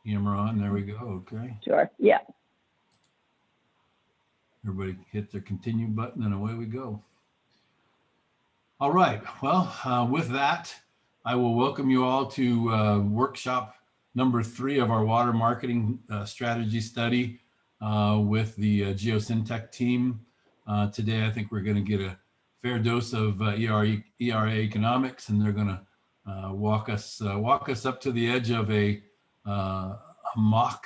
Camera on, there we go, okay. Sure, yeah. Everybody hit the continue button and away we go. All right, well, with that, I will welcome you all to workshop number 3 of our water marketing strategy study with the Geosyntec team. Today, I think we're going to get a fair dose of ERA economics, and they're going to walk us up to the edge of a mock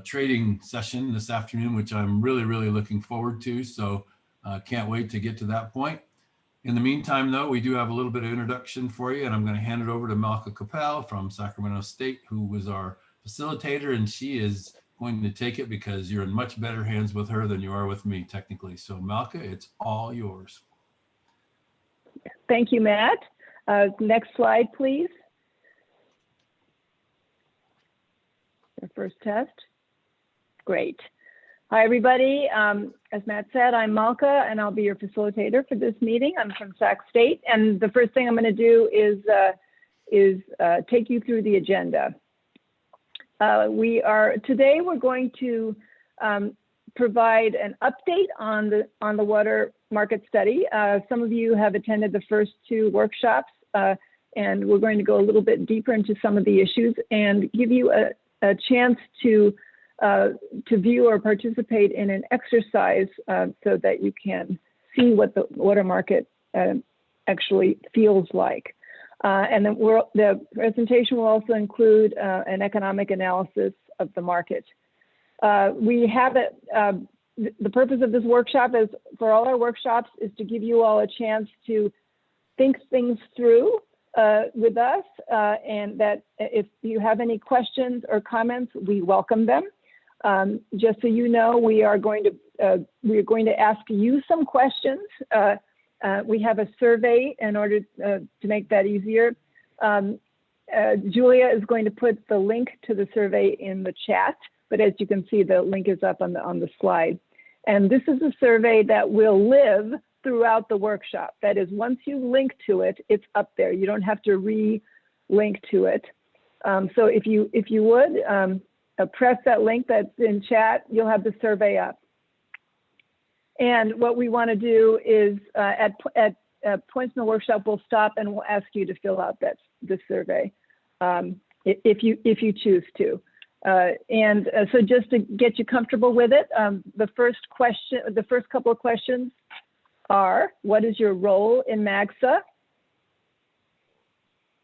trading session this afternoon, which I'm really looking forward to. So can't wait to get to that point. In the meantime, though, we do have a little bit of introduction for you, and I'm going to hand it over to Malka Capel from Sacramento State, who was our facilitator, and she is going to take it because you're in much better hands with her than you are with me, technically. So Malka, it's all yours. Thank you, Matt. Next slide, please. The first test. Great. Hi, everybody. As Matt said, I'm Malka, and I'll be your facilitator for this meeting. I'm from Sac State, and the first thing I'm going to do is take you through the agenda. Today we're going to provide an update on the water market study. Some of you have attended the first 2 workshops, and we're going to go a little bit deeper into some of the issues and give you a chance to view or participate in an exercise so that you can see what the water market actually feels like. And then the presentation will also include an economic analysis of the market. We have it, the purpose of this workshop is, for all our workshops, is to give you all a chance to think things through with us, and that if you have any questions or comments, we welcome them. Just so you know, we are going to ask you some questions. We have a survey in order to make that easier. Julia is going to put the link to the survey in the chat, but as you can see, the link is up on the slide. And this is a survey that will live throughout the workshop. That is, once you link to it, it's up there. You don't have to re-link to it. So if you would, press that link that's in chat, you'll have the survey up. And what we want to do is at points in the workshop, we'll stop and we'll ask you to fill out the survey if you choose to. So just to get you comfortable with it, the first couple of questions are: what is your role in MAGSA?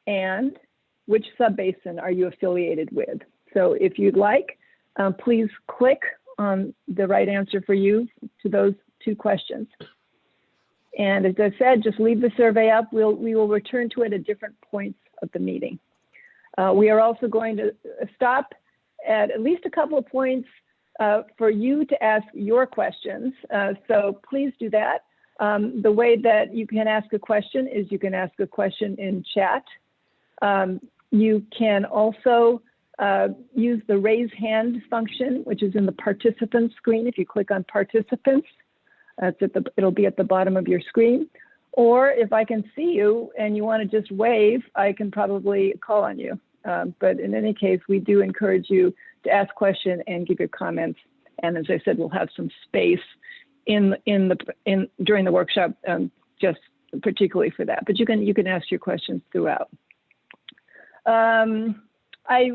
And which subbasin are you affiliated with? So if you'd like, please click on the right answer for you to those 2 questions. And as I said, just leave the survey up. We will return to it at different points of the meeting. We are also going to stop at least a couple of points for you to ask your questions. So please do that. The way that you can ask a question is you can ask a question in chat. You can also use the raise hand function, which is in the participant screen. If you click on participants, it'll be at the bottom of your screen. Or if I can see you and you want to just wave, I can probably call on you. But in any case, we do encourage you to ask questions and give your comments. And as I said, we'll have some space during the workshop, just particularly for that. But you can ask your questions throughout. I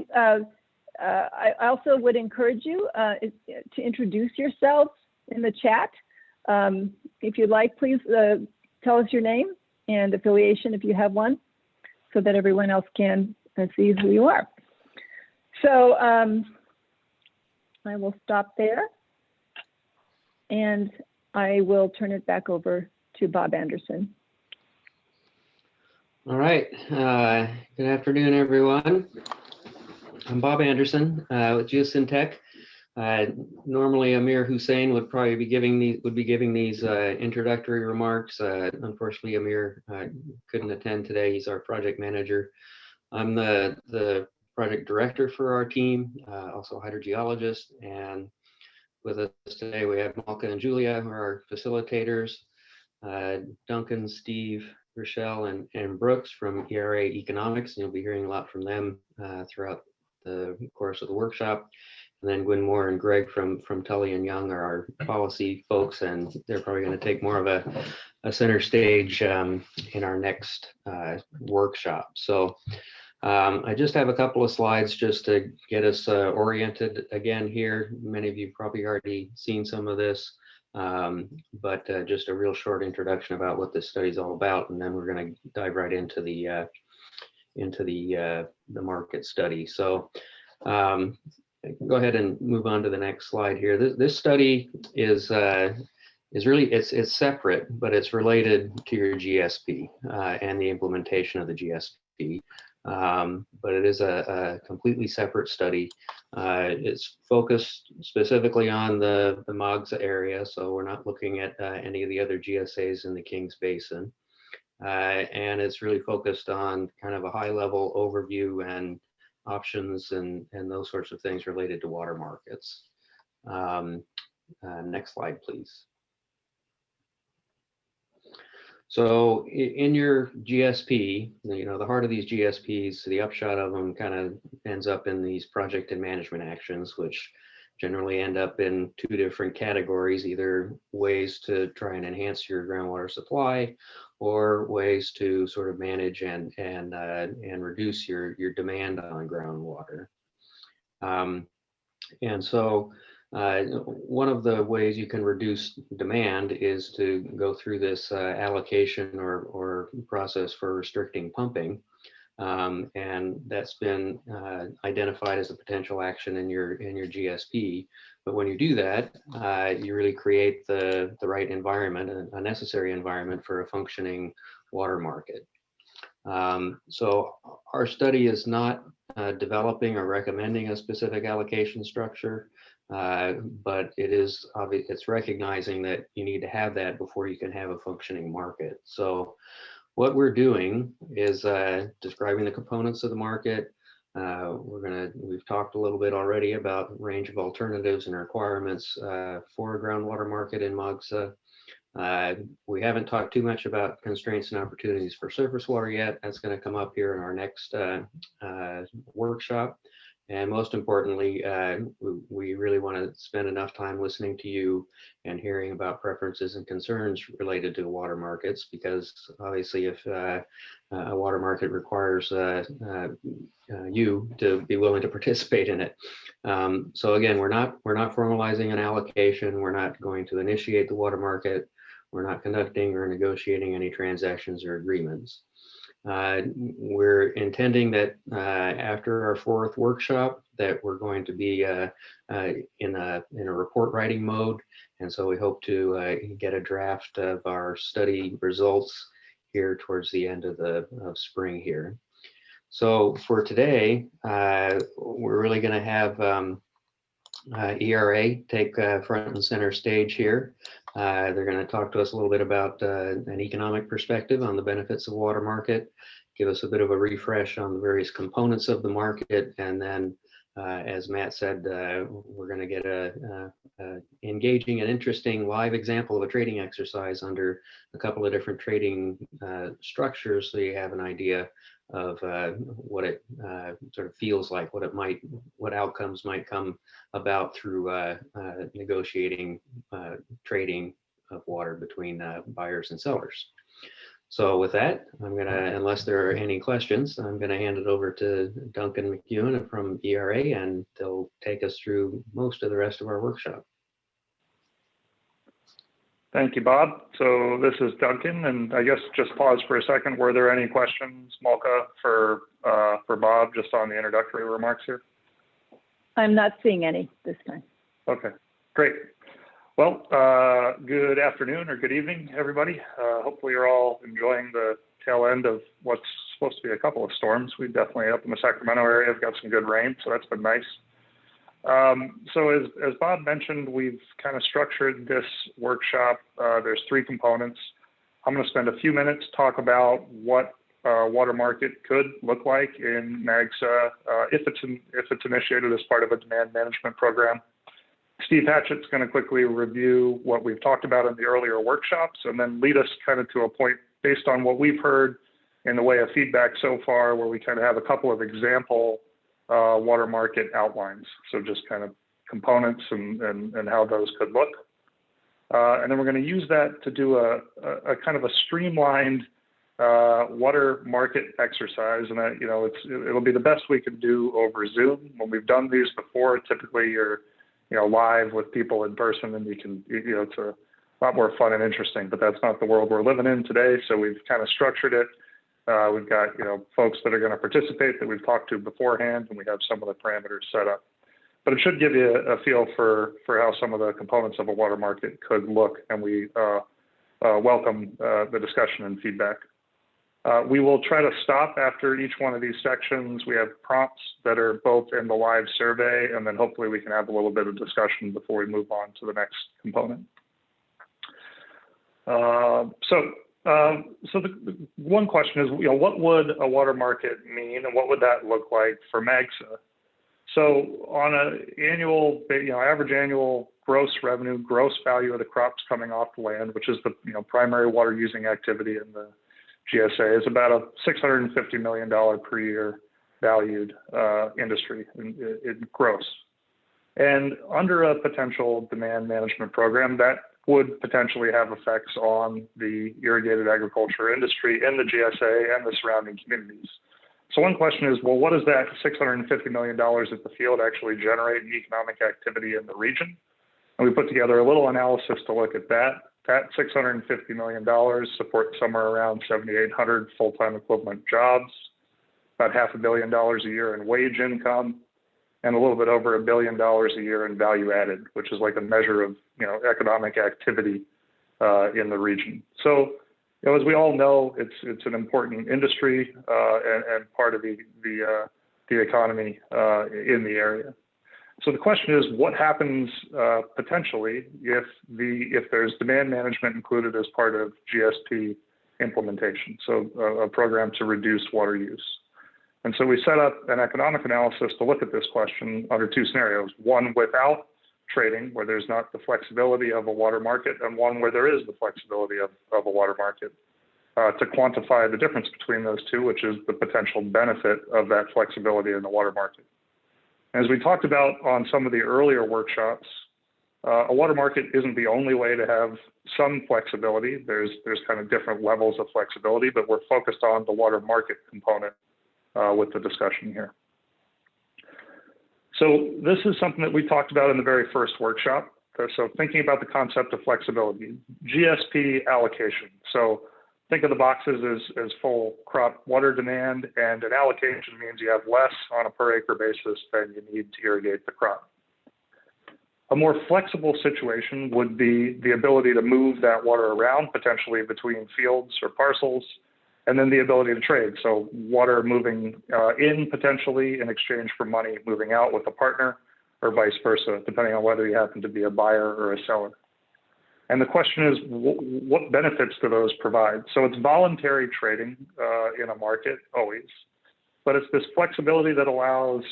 also would encourage you to introduce yourselves in the chat. If you'd like, please tell us your name and affiliation if you have one, so that everyone else can see who you are. So I will stop there, and I will turn it back over to Bob Anderson. All right. Good afternoon, everyone. I'm Bob Anderson with Geosyntec. Normally, Amir Hussein would probably be giving these introductory remarks. Unfortunately, Amir couldn't attend today. He's our project manager. I'm the project director for our team, also hydrogeologist. And with us today, we have Malka and Julia, who are our facilitators, Duncan, Steve, Rochelle, and Brooks from ERA Economics. And you'll be hearing a lot from them throughout the course of the workshop. And then Gwyn Moore and Greg from Tully and Young are our policy folks, and they're probably going to take more of a center stage in our next workshop. So I just have a couple of slides just to get us oriented again here. Many of you probably already seen some of this, but just a real short introduction about what this study is all about, and then we're going to dive right into the market study. So go ahead and move on to the next slide here. This study is really, it's separate, but it's related to your GSP and the implementation of the GSP. But it is a completely separate study. It's focused specifically on the Magsa area, so we're not looking at any of the other GSAs in the Kings Basin. And it's really focused on kind of a high-level overview and options and those sorts of things related to water markets. Next slide, please. So in your GSP, the heart of these GSPs, the upshot of them kind of ends up in these project and management actions, which generally end up in two different categories, either ways to try and enhance your groundwater supply or ways to sort of manage and reduce your demand on groundwater. And so one of the ways you can reduce demand is to go through this allocation or process for restricting pumping. And that's been identified as a potential action in your GSP. But when you do that, you really create the right environment, a necessary environment for a functioning water market. So our study is not developing or recommending a specific allocation structure, but it's recognizing that you need to have that before you can have a functioning market. So what we're doing is describing the components of the market. We've talked a little bit already about range of alternatives and requirements for a groundwater market in Magsa. We haven't talked too much about constraints and opportunities for surface water yet. That's going to come up here in our next workshop. And most importantly, we really want to spend enough time listening to you and hearing about preferences and concerns related to water markets, because obviously if a water market requires you to be willing to participate in it. So again, we're not formalizing an allocation. We're not going to initiate the water market. We're not conducting or negotiating any transactions or agreements. We're intending that after our fourth workshop that we're going to be in a report writing mode. And so we hope to get a draft of our study results here towards the end of spring here. So for today, we're really going to have ERA take front and center stage here. They're going to talk to us a little bit about an economic perspective on the benefits of water market, give us a bit of a refresh on the various components of the market, and then, as Matt said, we're going to get a engaging and interesting live example of a trading exercise under a couple of different trading structures, so you have an idea of what it sort of feels like, what outcomes might come about through negotiating trading of water between buyers and sellers. So with that, unless there are any questions, I'm gonna hand it over to Duncan McEwen from ERA, and they'll take us through most of the rest of our workshop. Thank you, Bob. So this is Duncan, and I guess just pause for a second. Were there any questions, Malka, for Bob, just on the introductory remarks here? I'm not seeing any this time. Okay, great. Well, good afternoon or good evening, everybody. Hopefully you're all enjoying the tail end of what's supposed to be a couple of storms. We definitely up in the Sacramento area have got some good rain, so that's been nice. So as Bob mentioned, we've kind of structured this workshop. There's three components. I'm going to spend a few minutes talk about what a water market could look like in Magsa if it's initiated as part of a demand management program. Steve Hatchett's going to quickly review what we've talked about in the earlier workshops, and then lead us kind of to a point based on what we've heard in the way of feedback so far, where we kind of have a couple of example water market outlines. So just kind of components and how those could look. And then we're going to use that to do a kind of a streamlined water market exercise. And that, you know, it'll be the best we can do over Zoom. When we've done these before, typically you're, you know, live with people in person, and you can, you know, it's a lot more fun and interesting, but that's not the world we're living in today. So we've kind of structured it. We've got, you know, folks that are going to participate that we've talked to beforehand, and we have some of the parameters set up. But it should give you a feel for how some of the components of a water market could look, and we welcome the discussion and feedback. We will try to stop after each one of these sections. We have prompts that are both in the live survey, and then hopefully we can have a little bit of discussion before we move on to the next component. So the one question is, you know, what would a water market mean, and what would that look like for MAGSA? So on an annual, you know, average annual gross revenue, gross value of the crops coming off the land, which is the, you know, primary water using activity in the GSA, is about a $650 million per year valued industry in gross. And under a potential demand management program, that would potentially have effects on the irrigated agriculture industry in the GSA and the surrounding communities. So one question is, well, what does that $650 million at the field actually generate in economic activity in the region? And we put together a little analysis to look at that. That $650 million supports somewhere around 7,800 full-time equivalent jobs, about $500 million a year in wage income, and a little bit over $1 billion a year in value added, which is like a measure of, you know, economic activity in the region. So, you know, as we all know, it's an important industry and part of the economy in the area. So the question is, what happens potentially if there's demand management included as part of GSP implementation, so a program to reduce water use? And so we set up an economic analysis to look at this question under two scenarios: one without trading, where there's not the flexibility of a water market, and one where there is the flexibility of a water market, to quantify the difference between those two, which is the potential benefit of that flexibility in the water market. As we talked about on some of the earlier workshops, a water market isn't the only way to have some flexibility. There's kind of different levels of flexibility, but we're focused on the water market component with the discussion here. So this is something that we talked about in the very first workshop. So thinking about the concept of flexibility, GSP allocation. So think of the boxes as full crop water demand, and an allocation means you have less on a per acre basis than you need to irrigate the crop. A more flexible situation would be the ability to move that water around, potentially between fields or parcels, and then the ability to trade. So water moving in potentially in exchange for money moving out with a partner, or vice versa, depending on whether you happen to be a buyer or a seller. And the question is, what benefits do those provide? So it's voluntary trading in a market always, but it's this flexibility that allows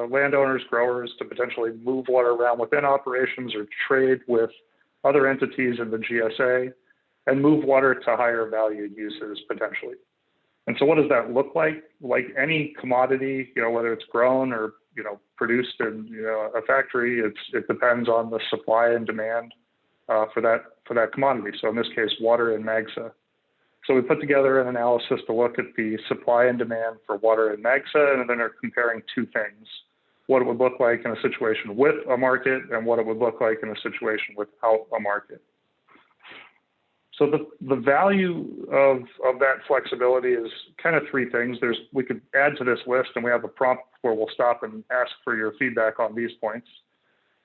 landowners, growers to potentially move water around within operations or trade with other entities in the GSA and move water to higher valued uses potentially. And so what does that look like? Like any commodity, you know, whether it's grown or, you know, produced in, you know, a factory, it depends on the supply and demand for that commodity. So in this case, water in MAGSA. So we put together an analysis to look at the supply and demand for water in MAGSA, and then are comparing two things: what it would look like in a situation with a market, and what it would look like in a situation without a market. So the value of that flexibility is kind of three things. We could add to this list, and we have a prompt where we'll stop and ask for your feedback on these points.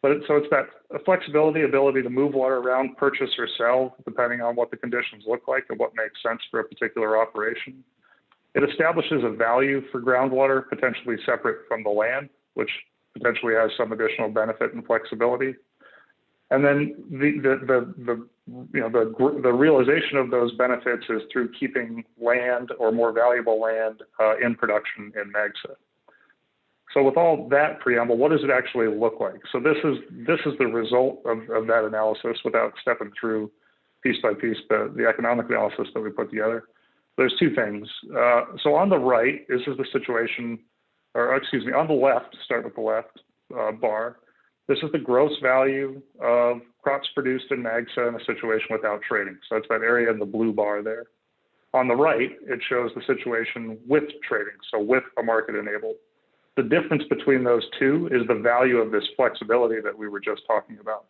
But so it's that flexibility, ability to move water around, purchase or sell, depending on what the conditions look like and what makes sense for a particular operation. It establishes a value for groundwater, potentially separate from the land, which potentially has some additional benefit and flexibility. And then the realization of those benefits is through keeping land or more valuable land in production in MAGSA. So with all that preamble, what does it actually look like? So this is the result of that analysis, without stepping through piece by piece the economic analysis that we put together. There's two things. So on the right, this is the situation or excuse me, on the left, start with the left bar, this is the gross value of crops produced in MAGSA in a situation without trading. So it's that area in the blue bar there. On the right, it shows the situation with trading, so with a market enabled. The difference between those two is the value of this flexibility that we were just talking about.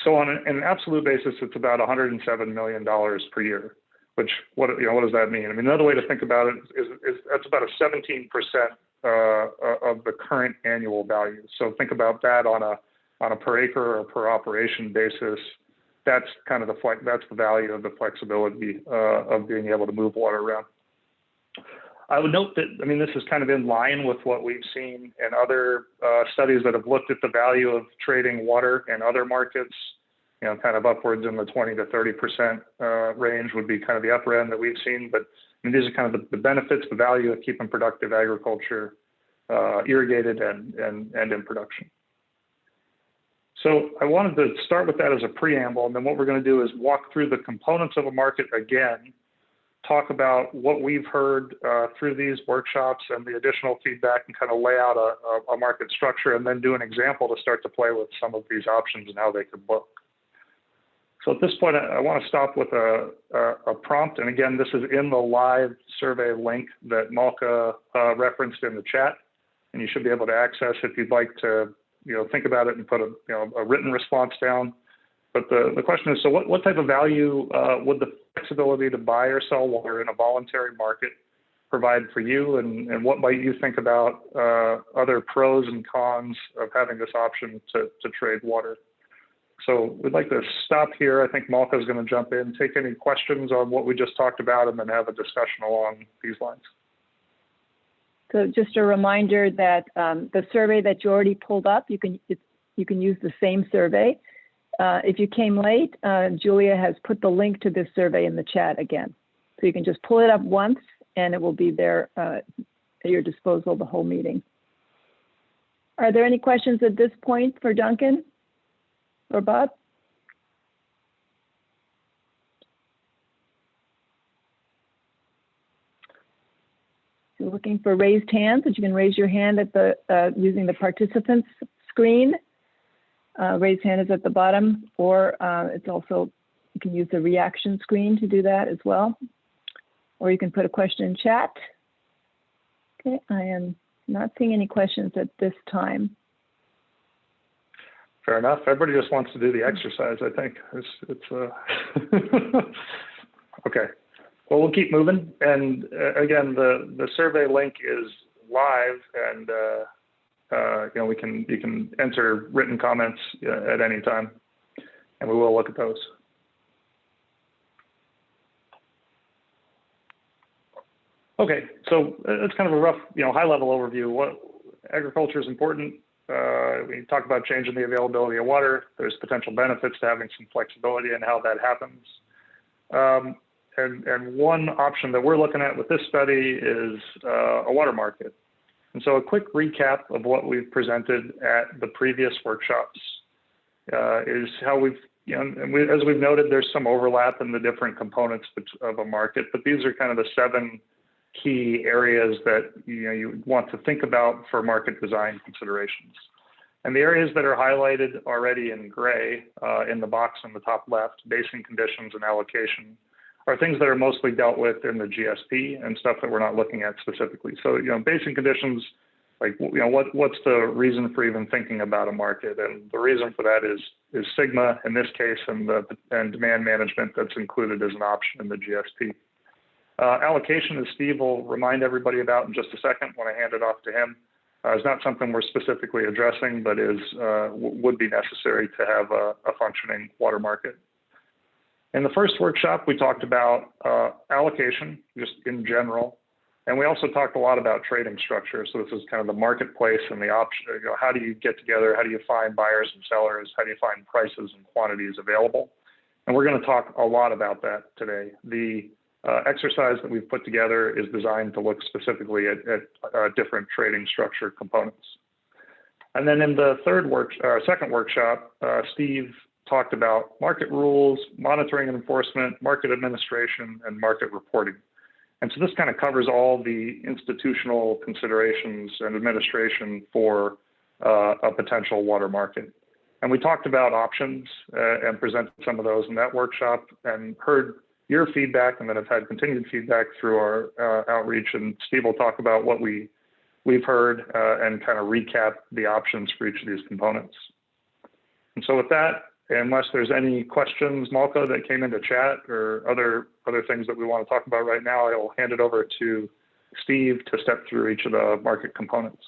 So on an absolute basis, it's about $107 million per year, which, what does that mean? I mean, another way to think about it is that's about a 17% of the current annual value. So think about that on a per acre or per operation basis. That's kind of that's the value of the flexibility of being able to move water around. I would note that, I mean, this is kind of in line with what we've seen in other studies that have looked at the value of trading water in other markets, kind of upwards in the 20 to 30% range would be kind of the upper end that we've seen. But I mean, these are kind of the benefits, the value of keeping productive agriculture irrigated and in production. So I wanted to start with that as a preamble, and then what we're going to do is walk through the components of a market again, talk about what we've heard through these workshops and the additional feedback, and kind of lay out a market structure, and then do an example to start to play with some of these options and how they could look. So at this point, I want to stop with a prompt. And again, this is in the live survey link that Malka referenced in the chat, and you should be able to access if you'd like to think about it and put a written response down. But the question is, so what type of value would the flexibility to buy or sell water in a voluntary market provide for you? And what might you think about other pros and cons of having this option to trade water? So we'd like to stop here. I think Malka is going to jump in, take any questions on what we just talked about, and then have a discussion along these lines. So just a reminder that the survey that you already pulled up, you can use the same survey. If you came late, Julia has put the link to this survey in the chat again. So you can just pull it up once and it will be there at your disposal the whole meeting. Are there any questions at this point for Duncan or Bob? If you're looking for raised hands, you can raise your hand at the using the participants screen. Raised hand is at the bottom, or it's also, you can use the reaction screen to do that as well. Or you can put a question in chat. Okay, I am not seeing any questions at this time. Fair enough. Everybody just wants to do the exercise, I think. Okay. Well, we'll keep moving. And again, the survey link is live, and you can enter written comments at any time, and we will look at those. Okay, so it's kind of a rough, high-level overview. What agriculture is important. We talk about changing the availability of water. There's potential benefits to having some flexibility in how that happens. And one option that we're looking at with this study is a water market. And so a quick recap of what we've presented at the previous workshops is how we've, as we've noted, there's some overlap in the different components of a market, but these are kind of the 7 key areas that you want to think about for market design considerations. And the areas that are highlighted already in gray in the box on the top left, basin conditions and allocation, are things that are mostly dealt with in the GSP and stuff that we're not looking at specifically. So, basin conditions, like, what's the reason for even thinking about a market? And the reason for that is sigma in this case, and demand management that's included as an option in the GSP. Allocation, as Steve will remind everybody about in just a second when I hand it off to him, is not something we're specifically addressing, but would be necessary to have a functioning water market. In the first workshop, we talked about allocation, just in general, and we also talked a lot about trading structure. So this is kind of the marketplace and the option, how do you get together? How do you find buyers and sellers? How do you find prices and quantities available? And we're going to talk a lot about that today. The exercise that we've put together is designed to look specifically at different trading structure components. And then in the second workshop, Steve talked about market rules, monitoring and enforcement, market administration, and market reporting. And so this kind of covers all the institutional considerations and administration for a potential water market. And we talked about options and presented some of those in that workshop and heard your feedback, and then have had continued feedback through our outreach. And Steve will talk about what we've heard and kind of recap the options for each of these components. And so with that, unless there's any questions, Malka, that came into chat or other things that we want to talk about right now, I will hand it over to Steve to step through each of the market components.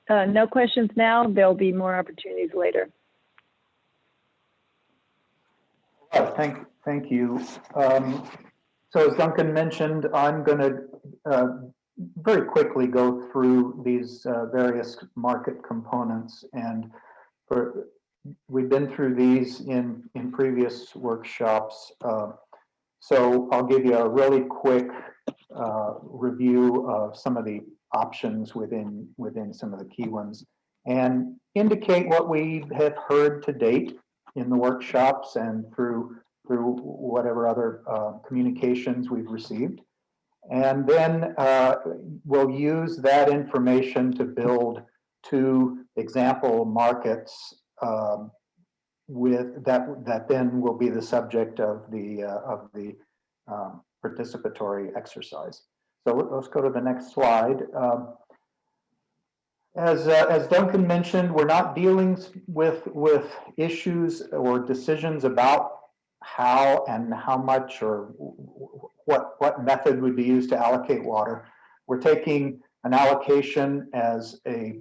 No questions now. There'll be more opportunities later. Thank you. So as Duncan mentioned, I'm going to very quickly go through these various market components, and we've been through these in previous workshops. So I'll give you a really quick review of some of the options within some of the key ones, and indicate what we have heard to date in the workshops and through whatever other communications we've received. And then we'll use that information to build 2 example markets with that then will be the subject of the participatory exercise. So let's go to the next slide. As Duncan mentioned, we're not dealing with issues or decisions about how and how much or what method would be used to allocate water. We're taking an allocation as a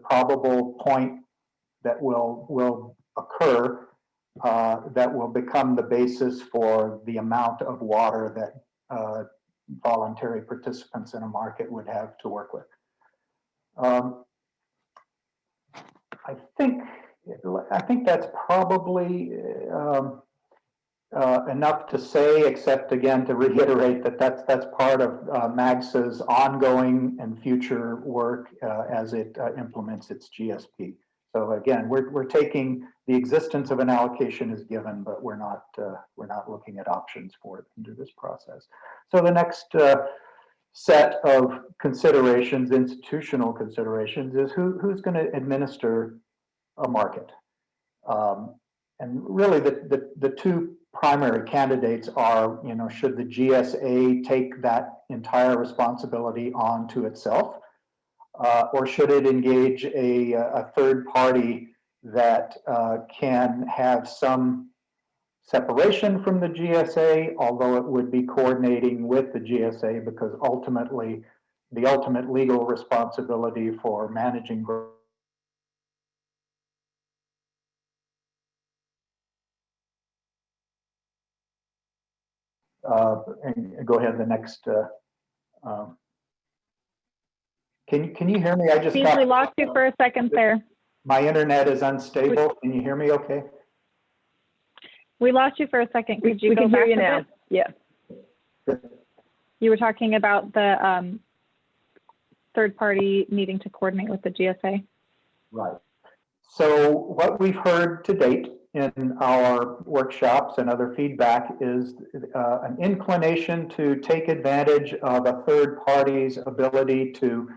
probable point that will occur, that will become the basis for the amount of water that voluntary participants in a market would have to work with. I think that's probably enough to say, except again to reiterate that that's part of MAGSA's ongoing and future work as it implements its GSP. So again, we're taking the existence of an allocation as given, but we're not looking at options for it through this process. So the next set of considerations, institutional considerations, is who's going to administer a market. And really the 2 primary candidates are, should the GSA take that entire responsibility onto itself, or should it engage a third party that can have some separation from the GSA, although it would be coordinating with the GSA, because ultimately the ultimate legal responsibility for managing and go ahead, the next. Can you hear me? I just Steve, we lost you for a second there. My internet is unstable. Can you hear me okay? We lost you for a second. Could you go back a bit? Yeah. You were talking about the third party needing to coordinate with the GSA. Right. So what we've heard to date in our workshops and other feedback is an inclination to take advantage of a third party's ability to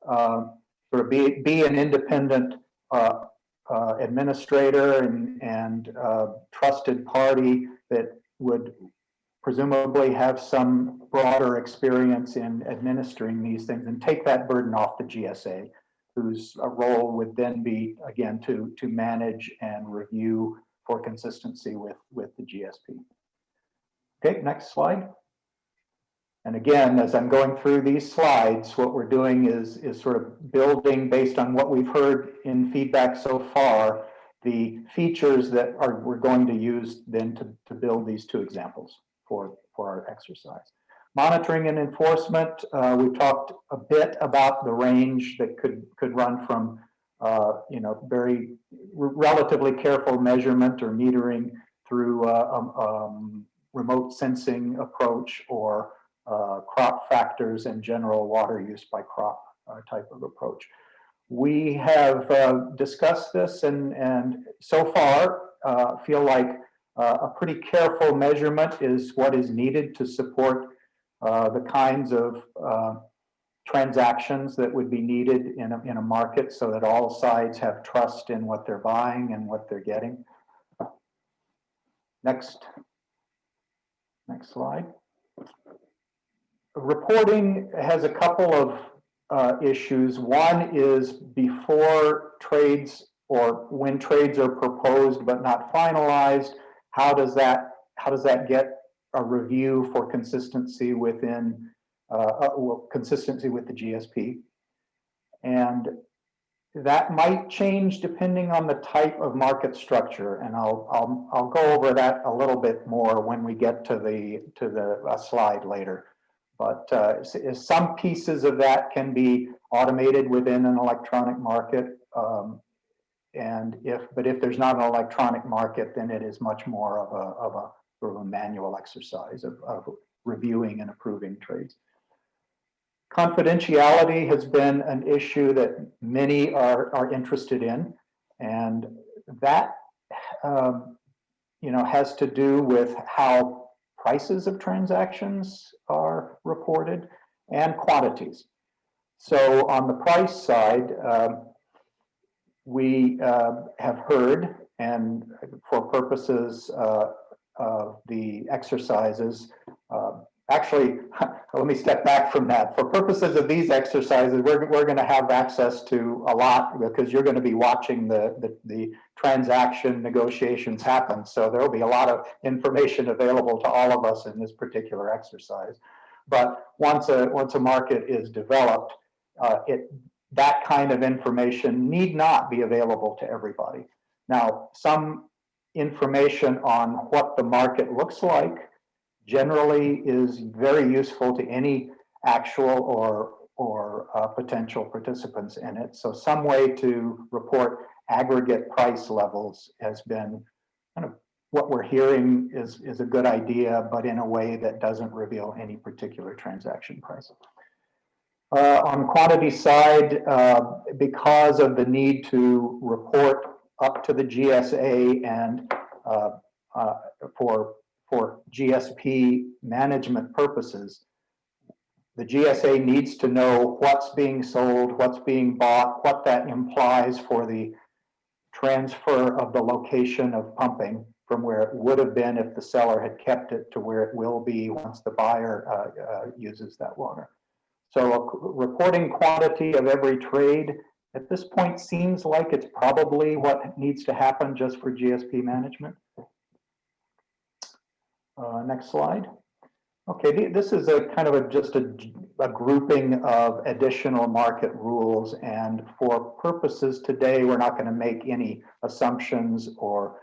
sort of be an independent administrator and trusted party that would presumably have some broader experience in administering these things, and take that burden off the GSA, whose role would then be, again, to manage and review for consistency with the GSP. Okay, next slide. And again, as I'm going through these slides, what we're doing is sort of building, based on what we've heard in feedback so far, the features that we're going to use then to build these 2 examples for our exercise. Monitoring and enforcement, we've talked a bit about the range that could run from very relatively careful measurement or metering through remote sensing approach, or crop factors and general water use by crop type of approach. We have discussed this and so far feel like A pretty careful measurement is what is needed to support the kinds of transactions that would be needed in a market so that all sides have trust in what they're buying and what they're getting. Next slide. Reporting has a couple of issues. One is before trades or when trades are proposed but not finalized, how does that get a review for consistency within consistency with the GSP? And that might change depending on the type of market structure, and I'll go over that a little bit more when we get to the slide later. But some pieces of that can be automated within an electronic market, and if there's not an electronic market, then it is much more of a sort of a manual exercise of reviewing and approving trades. Confidentiality has been an issue that many are interested in, and that has to do with how prices of transactions are reported and quantities. So on the price side, we have heard, and for purposes of the exercises, actually, let me step back from that. For purposes of these exercises, we're going to have access to a lot because you're going to be watching the transaction negotiations happen. So there will be a lot of information available to all of us in this particular exercise. But once a market is developed, that kind of information need not be available to everybody. Now, some information on what the market looks like generally is very useful to any actual or potential participants in it. So some way to report aggregate price levels has been kind of what we're hearing is a good idea, but in a way that doesn't reveal any particular transaction price. On the quantity side, because of the need to report up to the GSA and for GSP management purposes, the GSA needs to know what's being sold, what's being bought, what that implies for the transfer of the location of pumping from where it would have been if the seller had kept it to where it will be once the buyer uses that water. So reporting quantity of every trade at this point seems like it's probably what needs to happen just for GSP management. Next slide. Okay, this is a kind of just a grouping of additional market rules, and for purposes today, we're not going to make any assumptions or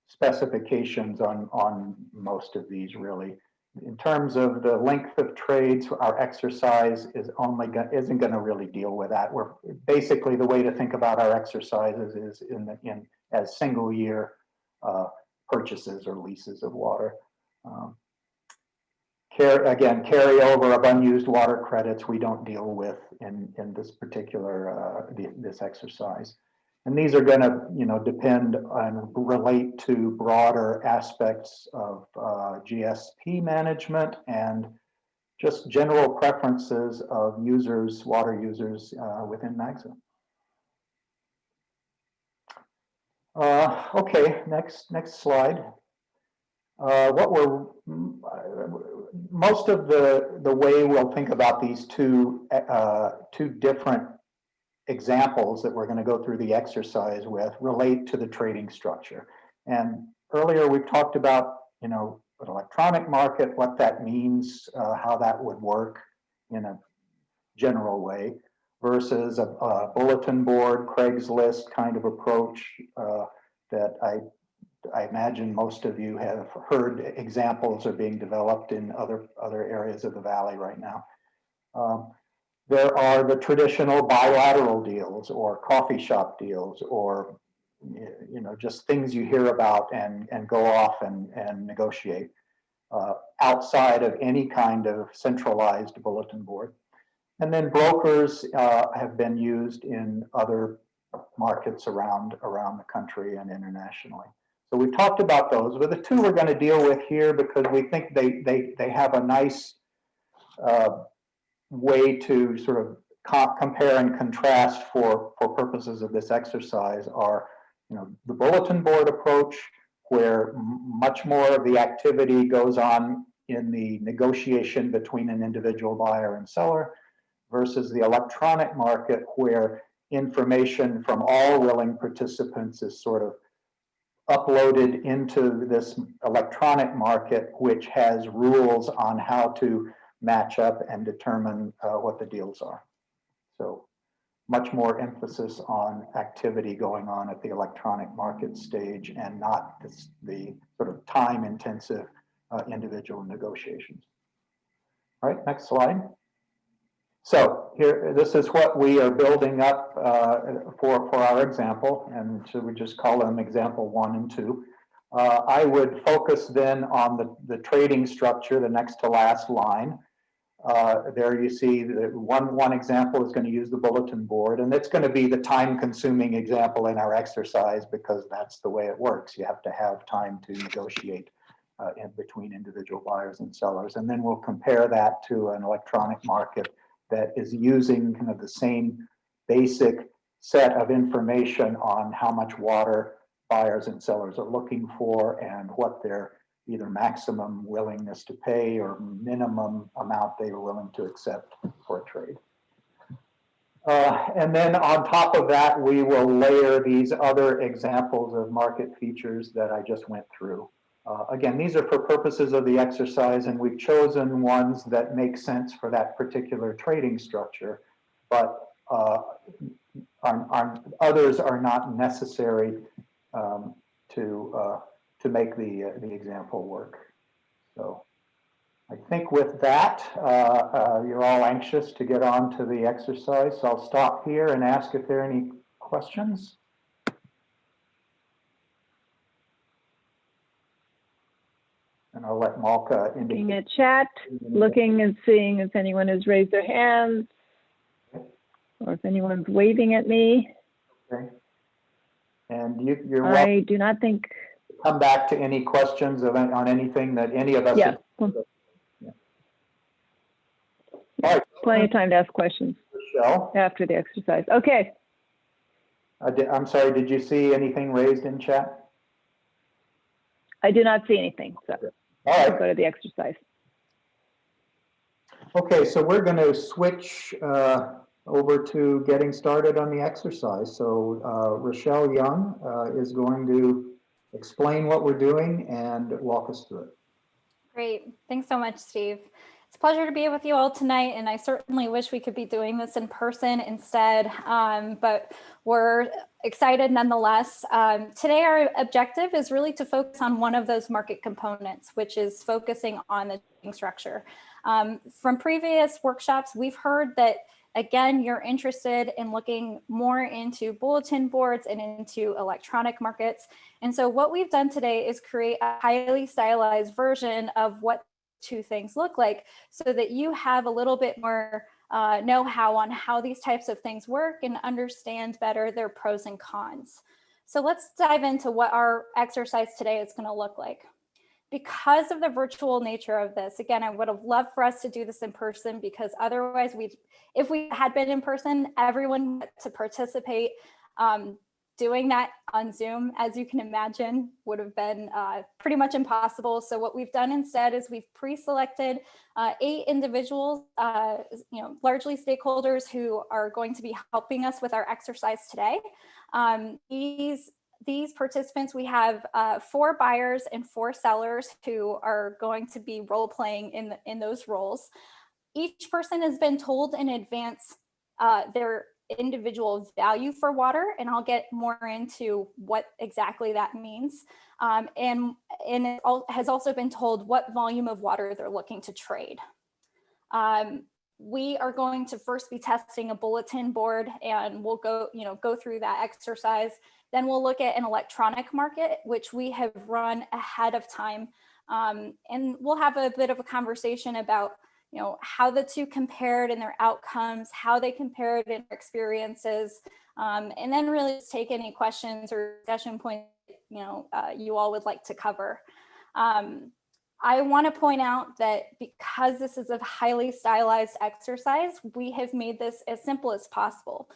specifications on most of these really. In terms of the length of trades, our exercise isn't going to really deal with that. We're basically, the way to think about our exercises is as single year purchases or leases of water. Carryover of unused water credits we don't deal with in this particular this exercise. And these are going to, depend and relate to broader aspects of GSP management and just general preferences of users, water users within MAGSA. Okay, next slide. Most of the way we'll think about these two different examples that we're going to go through the exercise with relate to the trading structure. And earlier we've talked about, an electronic market, what that means, how that would work in a general way versus a bulletin board, Craigslist kind of approach that I imagine most of you have heard examples are being developed in other areas of the valley right now. There are the traditional bilateral deals or coffee shop deals or, just things you hear about and go off and negotiate outside of any kind of centralized bulletin board. And then brokers have been used in other markets around the country and internationally. So we've talked about those, but the two we're going to deal with here because we think they have a nice way to sort of compare and contrast for purposes of this exercise are, the bulletin board approach, where much more of the activity goes on in the negotiation between an individual buyer and seller, versus the electronic market, where information from all willing participants is sort of uploaded into this electronic market, which has rules on how to match up and determine what the deals are. So much more emphasis on activity going on at the electronic market stage and not the sort of time-intensive individual negotiations. All right, next slide. So here, this is what we are building up for our example, and so we just call them example 1 and 2. I would focus then on the trading structure, the next to last line. There you see that one example is going to use the bulletin board, and it's going to be the time-consuming example in our exercise because that's the way it works. You have to have time to negotiate in between individual buyers and sellers, and then we'll compare that to an electronic market that is using kind of the same basic set of information on how much water buyers and sellers are looking for and what their either maximum willingness to pay or minimum amount they are willing to accept for a trade. And then on top of that, we will layer these other examples of market features that I just went through. Again, these are for purposes of the exercise, and we've chosen ones that make sense for that particular trading structure, but others are not necessary to make the example work. So I think with that, you're all anxious to get on to the exercise. So I'll stop here and ask if there are any questions. And I'll let Malka indicate. Looking at chat, looking and seeing if anyone has raised their hands or if anyone's waving at me. Okay. And you're I welcome do not think. to come back to any questions on anything that any of us. Yeah. Yeah. All right. Plenty of time to ask questions Michelle, after the exercise. Okay. I'm sorry, did you see anything raised in chat? I do not see anything. So All I'll right. go to the exercise. Okay, so we're going to switch over to getting started on the exercise. So Rochelle Young is going to explain what we're doing and walk us through it. Great. Thanks so much, Steve. It's a pleasure to be with you all tonight, and I certainly wish we could be doing this in person instead, but we're excited nonetheless. Today, our objective is really to focus on one of those market components, which is focusing on the trading structure. From previous workshops, we've heard that, again, you're interested in looking more into bulletin boards and into electronic markets. And so what we've done today is create a highly stylized version of what two things look like so that you have a little bit more know-how on how these types of things work and understand better their pros and cons. So let's dive into what our exercise today is going to look like. Because of the virtual nature of this, again, I would have loved for us to do this in person because otherwise if we had been in person, everyone to participate. Doing that on Zoom, as you can imagine, would have been pretty much impossible. So what we've done instead is we've pre-selected 8 individuals, largely stakeholders who are going to be helping us with our exercise today. These participants, we have 4 buyers and 4 sellers who are going to be role-playing in those roles. Each person has been told in advance their individual value for water, and I'll get more into what exactly that means. And it has also been told what volume of water they're looking to trade. We are going to first be testing a bulletin board, and we'll go through that exercise. Then we'll look at an electronic market, which we have run ahead of time. And we'll have a bit of a conversation about how the two compared in their outcomes, how they compared in their experiences, and then really just take any questions or discussion points you all would like to cover. I want to point out that because this is a highly stylized exercise, we have made this as simple as possible.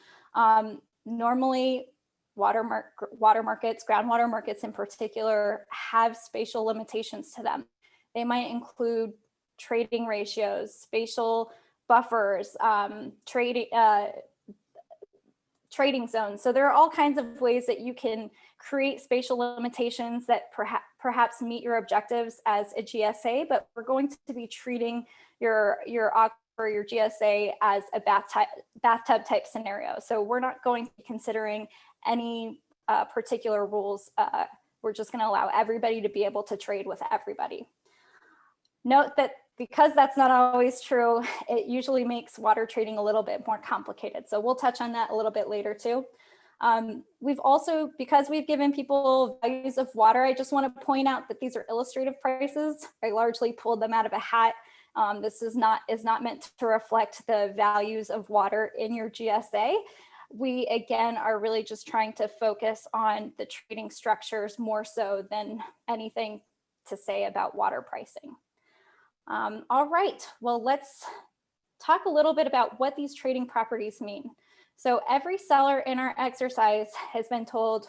Normally, water markets, groundwater markets in particular, have spatial limitations to them. They might include trading ratios, spatial buffers, trading zones. So there are all kinds of ways that you can create spatial limitations that perhaps meet your objectives as a GSA, but we're going to be treating your aquifer, your GSA as a bathtub type scenario. So we're not going to be considering any particular rules. We're just going to allow everybody to be able to trade with everybody. Note that because that's not always true, it usually makes water trading a little bit more complicated. So we'll touch on that a little bit later too. We've also, because we've given people values of water, I just want to point out that these are illustrative prices. I largely pulled them out of a hat. This is not meant to reflect the values of water in your GSA. We, again, are really just trying to focus on the trading structures more so than anything to say about water pricing. All right, well, let's talk a little bit about what these trading properties mean. So every seller in our exercise has been told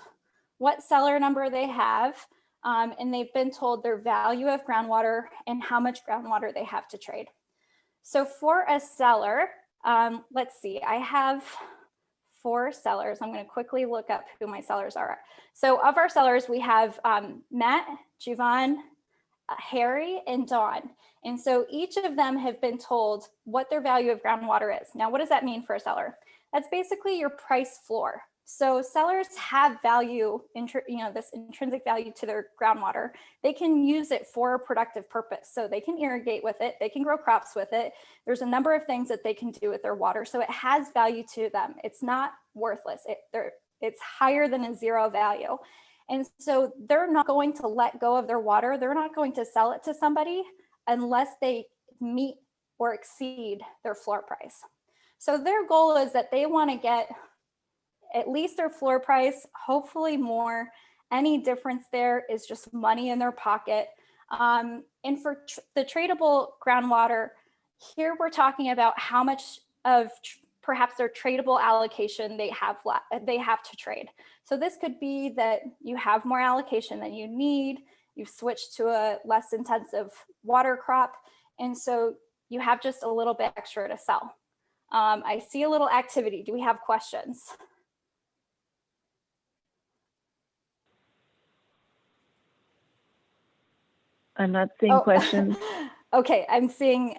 what seller number they have, and they've been told their value of groundwater and how much groundwater they have to trade. So for a seller, let's see, I have 4 sellers. I'm going to quickly look up who my sellers are. So of our sellers, we have Matt, Juvan, Harry, and Dawn. And so each of them have been told what their value of groundwater is. Now, what does that mean for a seller? That's basically your price floor. So sellers have value, this intrinsic value to their groundwater. They can use it for a productive purpose. So they can irrigate with it, they can grow crops with it. There's a number of things that they can do with their water. So it has value to them. It's not worthless. It's higher than a zero value. And so they're not going to let go of their water. They're not going to sell it to somebody unless they meet or exceed their floor price. So their goal is that they want to get at least their floor price, hopefully more. Any difference there is just money in their pocket. And for the tradable groundwater, here we're talking about how much of perhaps their tradable allocation they have to trade. So this could be that you have more allocation than you need, you've switched to a less intensive water crop, and so you have just a little bit extra to sell. I see a little activity. Do we have questions? I'm not seeing questions. Okay, I'm seeing,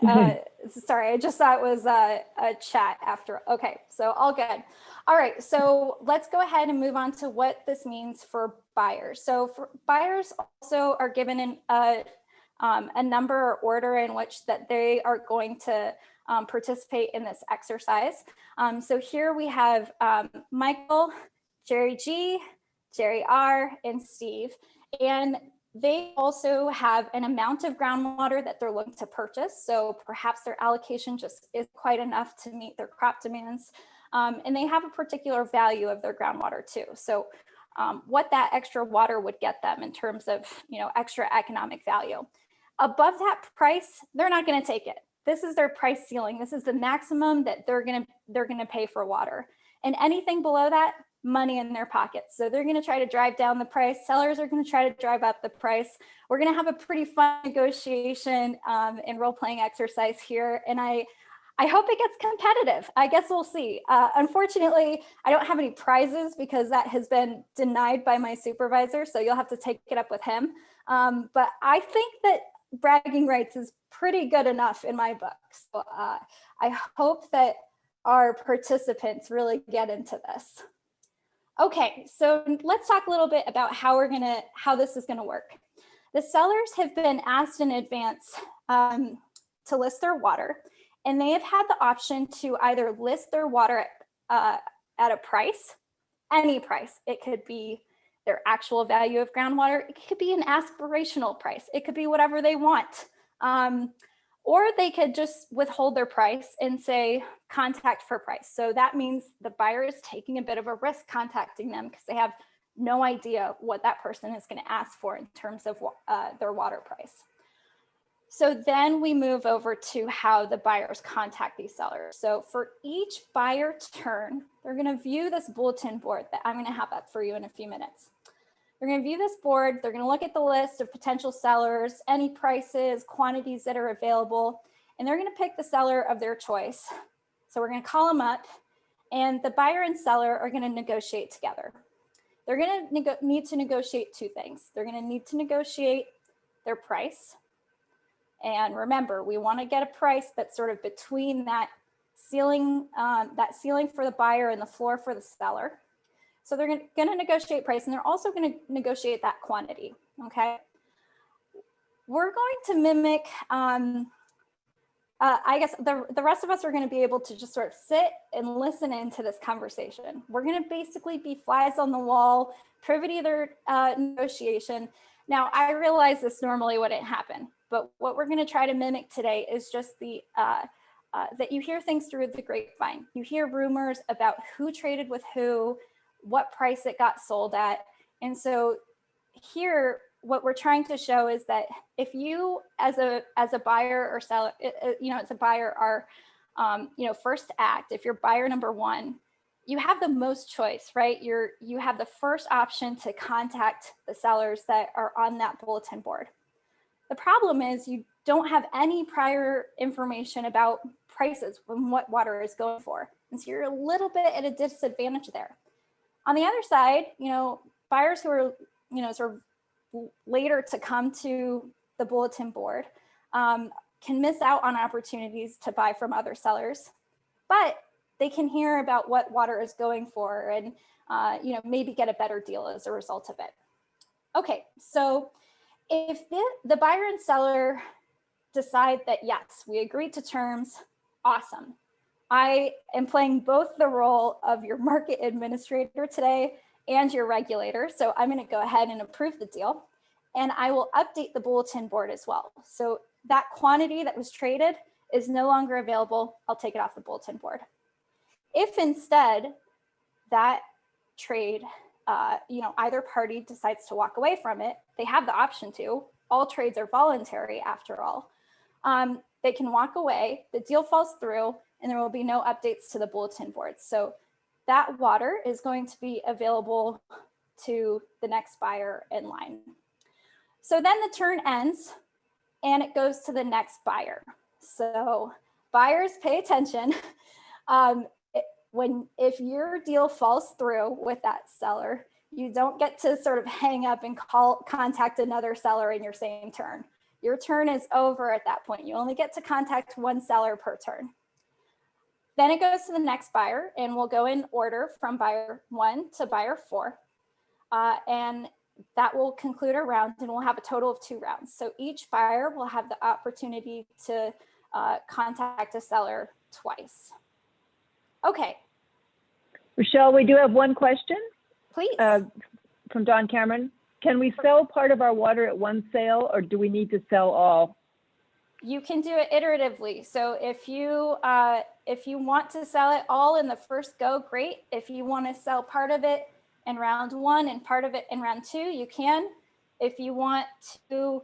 sorry, I just saw it was a chat after. Okay, so all good. All right, so let's go ahead and move on to what this means for buyers. So for buyers also are given a number or order in which that they are going to participate in this exercise. So here we have Michael, Jerry G, Jerry R, and Steve. And they also have an amount of groundwater that they're looking to purchase. So perhaps their allocation just isn't quite enough to meet their crop demands. And they have a particular value of their groundwater too. So what that extra water would get them in terms of extra economic value. Above that price, they're not going to take it. This is their price ceiling. This is the maximum that they're going to pay for water. And anything below that, money in their pockets. So they're going to try to drive down the price. Sellers are going to try to drive up the price. We're going to have a pretty fun negotiation and role-playing exercise here. And I hope it gets competitive. I guess we'll see. Unfortunately, I don't have any prizes because that has been denied by my supervisor. So you'll have to take it up with him. But I think that bragging rights is pretty good enough in my book. So I hope that our participants really get into this. Okay, so let's talk a little bit about how this is gonna work. The sellers have been asked in advance to list their water, and they have had the option to either list their water at a price, any price. It could be their actual value of groundwater. It could be an aspirational price. It could be whatever they want. Or they could just withhold their price and say contact for price. So that means the buyer is taking a bit of a risk contacting them because they have no idea what that person is going to ask for in terms of their water price. So then we move over to how the buyers contact these sellers. So for each buyer turn, they're going to view this bulletin board that I'm going to have up for you in a few minutes. They're going to view this board. They're going to look at the list of potential sellers, any prices, quantities that are available, and they're going to pick the seller of their choice. So we're going to call them up, and the buyer and seller are going to negotiate together. They're going to need to negotiate two things. They're going to need to negotiate their price. And remember, we want to get a price that's sort of between that ceiling for the buyer and the floor for the seller. So they're going to negotiate price, and they're also going to negotiate that quantity, okay? We're going to mimic, I guess the rest of us are going to be able to just sort of sit and listen into this conversation. We're going to basically be flies on the wall, privy to their negotiation. Now, I realize this normally wouldn't happen, but what we're going to try to mimic today is just that you hear things through the grapevine. You hear rumors about who traded with who, what price it got sold at. And so here, what we're trying to show is that if you as a buyer or seller, as a buyer are, first act, if you're buyer number one, you have the most choice, right? You have the first option to contact the sellers that are on that bulletin board. The problem is you don't have any prior information about prices and what water is going for. And so you're a little bit at a disadvantage there. On the other side, buyers who are, sort of later to come to the bulletin board can miss out on opportunities to buy from other sellers, but they can hear about what water is going for and, maybe get a better deal as a result of it. Okay, so if the buyer and seller decide that, yes, we agreed to terms, awesome. I am playing both the role of your market administrator today and your regulator. So I'm going to go ahead and approve the deal, and I will update the bulletin board as well. So that quantity that was traded is no longer available. I'll take it off the bulletin board. If instead that trade, either party decides to walk away from it, they have the option to. All trades are voluntary after all. They can walk away, the deal falls through, and there will be no updates to the bulletin board. So that water is going to be available to the next buyer in line. So then the turn ends and it goes to the next buyer. So buyers, pay attention. If your deal falls through with that seller, you don't get to sort of hang up and contact another seller in your same turn. Your turn is over at that point. You only get to contact one seller per turn. Then it goes to the next buyer, and we'll go in order from buyer 1 to buyer 4. And that will conclude our round, and we'll have a total of 2 rounds. So each buyer will have the opportunity to contact a seller twice. Okay. Rochelle, we do have one question. Please. From Don Cameron. Can we sell part of our water at one sale, or do we need to sell all? You can do it iteratively. So if you want to sell it all in the first go, great. If you want to sell part of it in round 1 and part of it in round 2, you can. If you want to,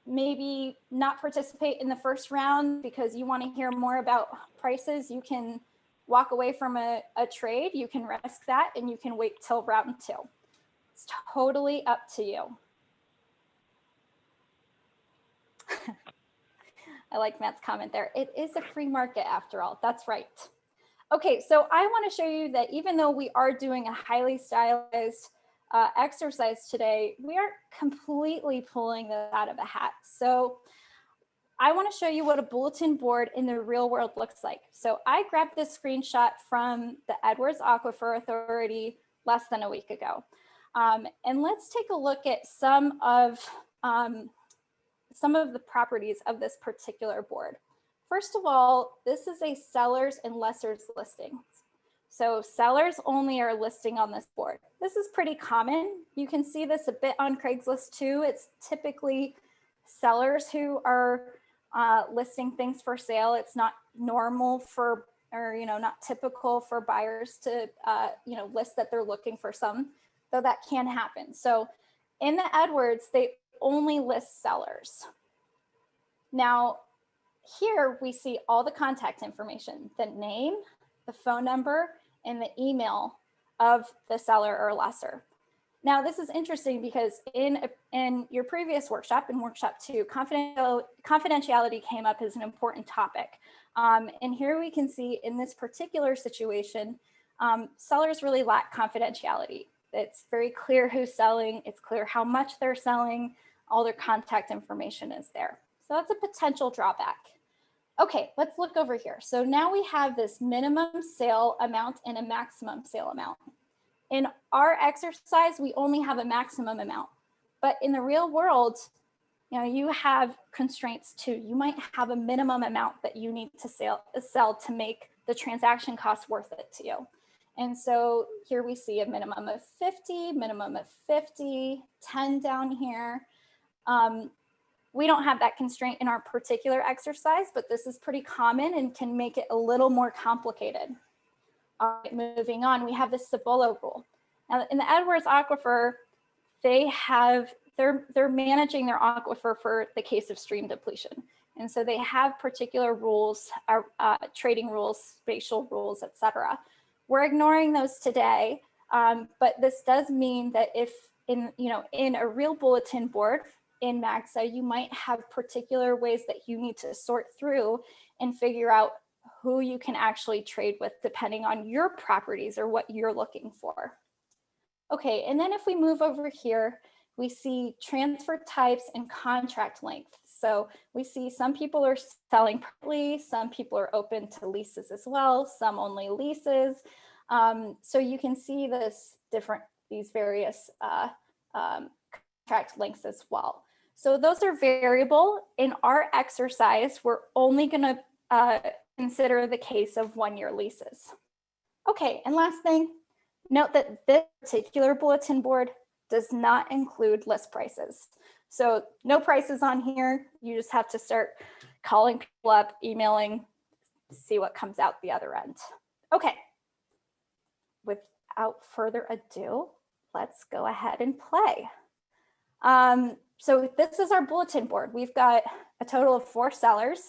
maybe not participate in the first round because you want to hear more about prices, you can walk away from a trade. You can risk that, and you can wait till round 2. It's totally up to you. I like Matt's comment there. It is a free market after all. That's right. Okay, so I want to show you that even though we are doing a highly stylized exercise today, we aren't completely pulling this out of a hat. So I want to show you what a bulletin board in the real world looks like. So I grabbed this screenshot from the Edwards Aquifer Authority less than a week ago. And let's take a look at some of the properties of this particular board. First of all, this is a sellers and lessors listing. So sellers only are listing on this board. This is pretty common. You can see this a bit on Craigslist too. It's typically sellers who are listing things for sale. It's not normal for, or, not typical for buyers to, list that they're looking for some, though that can happen. So in the Edwards, they only list sellers. Now, here we see all the contact information, the name, the phone number, and the email of the seller or lesser. Now, this is interesting because in your previous workshop, in workshop 2, confidentiality came up as an important topic. And here we can see in this particular situation, sellers really lack confidentiality. It's very clear who's selling. It's clear how much they're selling. All their contact information is there. So that's a potential drawback. Okay, let's look over here. So now we have this minimum sale amount and a maximum sale amount. In our exercise, we only have a maximum amount, but in the real world, you have constraints too. You might have a minimum amount that you need to sell to make the transaction cost worth it to you. And so here we see a minimum of 50, minimum of 50, 10 down here. We don't have that constraint in our particular exercise, but this is pretty common and can make it a little more complicated. All right, moving on, we have the Cybolo Rule. Now, in the Edwards Aquifer, they're managing their aquifer for the case of stream depletion. And so they have particular rules, trading rules, spatial rules, et cetera. We're ignoring those today, but this does mean that if in a real bulletin board in MAGSA, you might have particular ways that you need to sort through and figure out who you can actually trade with depending on your properties or what you're looking for. Okay, and then if we move over here, we see transfer types and contract length. So we see some people are selling privately, some people are open to leases as well, some only leases. So you can see these various contract lengths as well. So those are variable. In our exercise, we're only going to consider the case of 1-year leases. Okay, and last thing, note that this particular bulletin board does not include list prices. So no prices on here. You just have to start calling people up, emailing, see what comes out the other end. Okay, without further ado, let's go ahead and play. So this is our bulletin board. We've got a total of 4 sellers.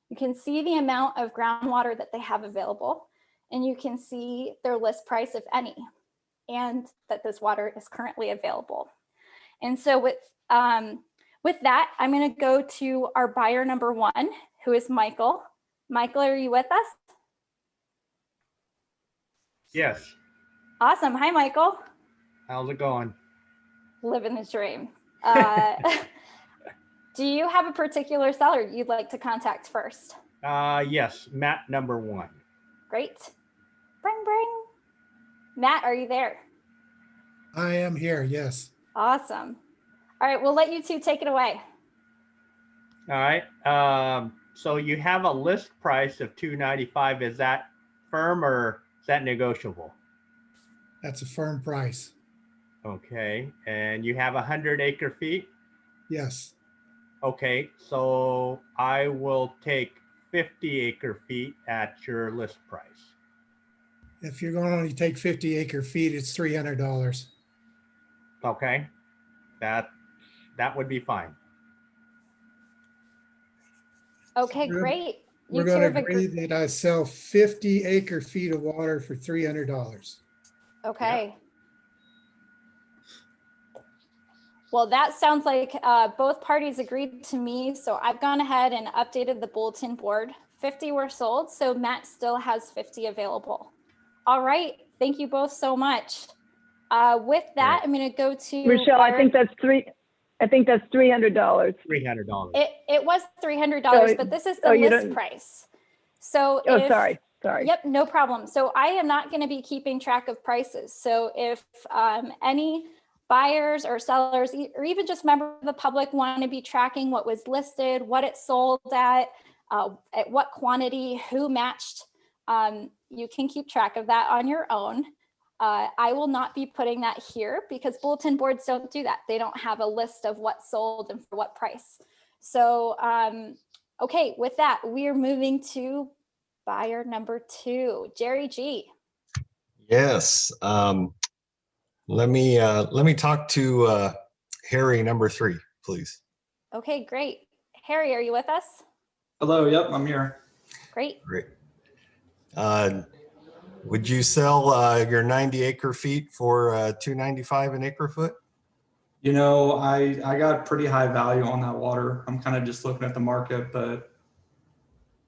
You can see the amount of groundwater that they have available, and you can see their list price, if any, and that this water is currently available. And so with that, I'm going to go to our buyer number 1, who is Michael. Michael, are you with us? Yes. Awesome. Hi, Michael. How's it going? Living the dream. Do you have a particular seller you'd like to contact first? Yes, Matt number 1. Great. Bring. Matt, are you there? I am here, yes. Awesome. All right, we'll let you two take it away. All right. So you have a list price of $295. Is that firm or is that negotiable? That's a firm price. Okay. And you have 100 acre feet? Yes. Okay. So I will take 50 acre feet at your list price. If you're going to only take 50 acre feet, it's $300. Okay. That would be fine. Okay, great. We're going to agree that I sell 50 acre feet of water for $300. Okay. Yeah. Well, that sounds like both parties agreed to me. So I've gone ahead and updated the bulletin board. 50 were sold, so Matt still has 50 available. All right, thank you both so much. With that, I'm going to go to Rochelle. I think that's $300. $300. It was $300, but this is the list price. So sorry. Yep, no problem. So I am not going to be keeping track of prices. So if any buyers or sellers, or even just members of the public want to be tracking what was listed, what it sold at what quantity, who matched, you can keep track of that on your own. I will not be putting that here because bulletin boards don't do that. They don't have a list of what's sold and for what price. So, okay, with that, we are moving to buyer number 2, Jerry G. Yes. Let me talk to Harry number 3, please. Okay, great. Harry, are you with us? Hello, yep, I'm here. Great. Great. Would you sell your 90 acre feet for $295 an acre foot? You know, I got pretty high value on that water. I'm kind of just looking at the market, but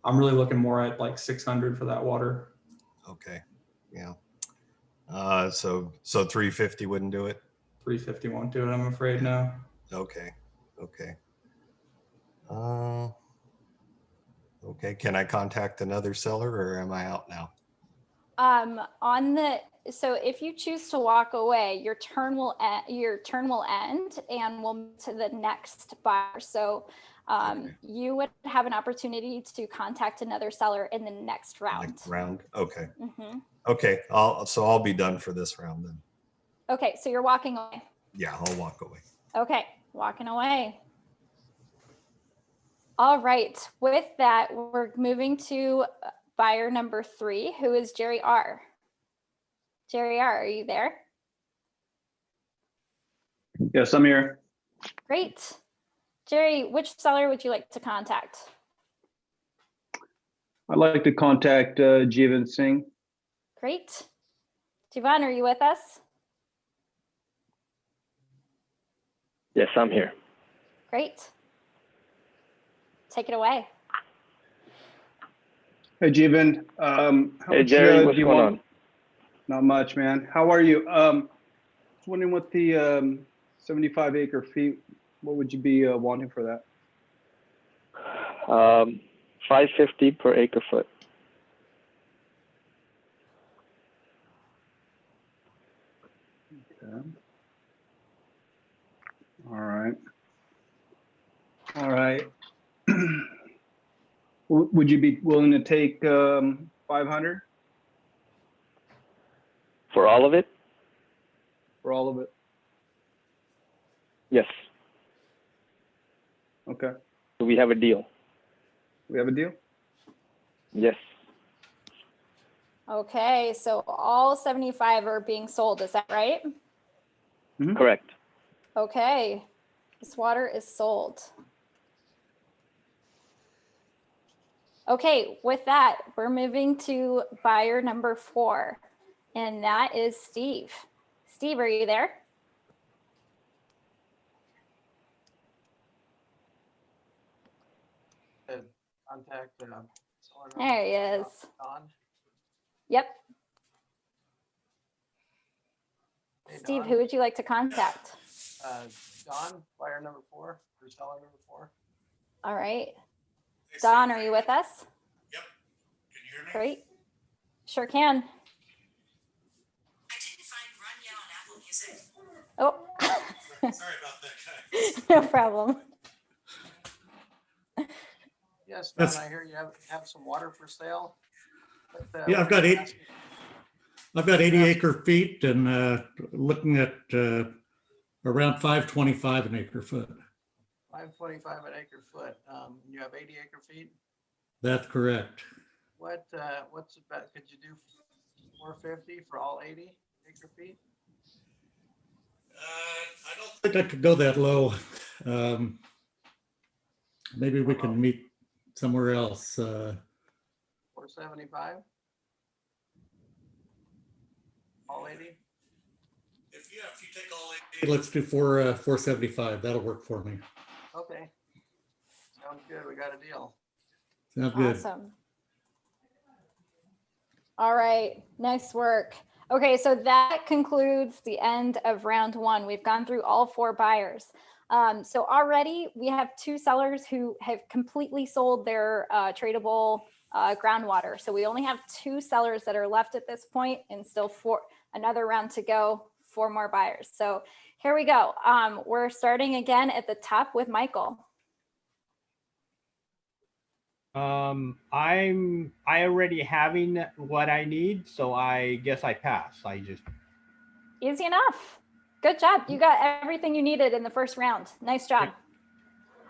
I'm really looking more at like 600 for that water. Okay. Yeah. So 350 wouldn't do it? 350 won't do it, I'm afraid, no. Okay. Okay. Okay. Can I contact another seller or am I out now? So if you choose to walk away, your turn will end and we'll move to the next buyer. So Okay. you would have an opportunity to contact another seller in the next round. Next round. Okay. Mhm. Okay. I'll be done for this round then. Okay, so you're walking away. Yeah, I'll walk away. Okay, walking away. All right, with that, we're moving to buyer number 3, who is Jerry R. Jerry R, are you there? Yes, I'm here. Great. Jerry, which seller would you like to contact? I'd like to contact Jeevan Singh. Great. Jivan, are you with us? Yes, I'm here. Great. Take it away. Hey, Jeevan. Hey, Jerry, what's going on? Not much, man. How are you? I was wondering what the 75 acre feet, what would you be wanting for that? 550 per acre foot. Okay. All right. All right. Would you be willing to take 500 For all of it? for all of it? Yes. Okay. Do we have a deal? We have a deal? Yes. Okay, so all 75 are being sold, is that right? Mhm. Correct. Okay, this water is sold. Okay, with that, we're moving to buyer number 4, and that is Steve. Steve, are you there? Contact. There he is. Yep. Hey, Steve, Don. who would you like to contact? Don, buyer number 4, or seller number 4. All right. Don, are you with us? Yep. Can you hear me? Great. Sure can. I didn't find Run Yell on Apple Music. Oh. Sorry about that, guys. No problem. Yes, Don, That's- I hear you have some water for sale. But, Yeah, I've got 80 acre feet and looking at around 525 an acre foot. 525 an acre foot. You have 80 acre feet. That's correct. What's the best? Could you do 450 for all 80 acre feet? I don't think I could go that low. Maybe we can meet somewhere else. 475? All 80? If you take all 80, let's do 475. That'll work for me. Okay. Sounds good. We got a deal. Sounds good. Awesome. All right, nice work. Okay, so that concludes the end of round 1. We've gone through all 4 buyers. So already we have 2 sellers who have completely sold their tradable groundwater. So we only have 2 sellers that are left at this point and still another round to go, 4 more buyers. So here we go. We're starting again at the top with Michael. I already having what I need, so I guess I pass. I just Easy enough. Good job. You got everything you needed in the first round. Nice job.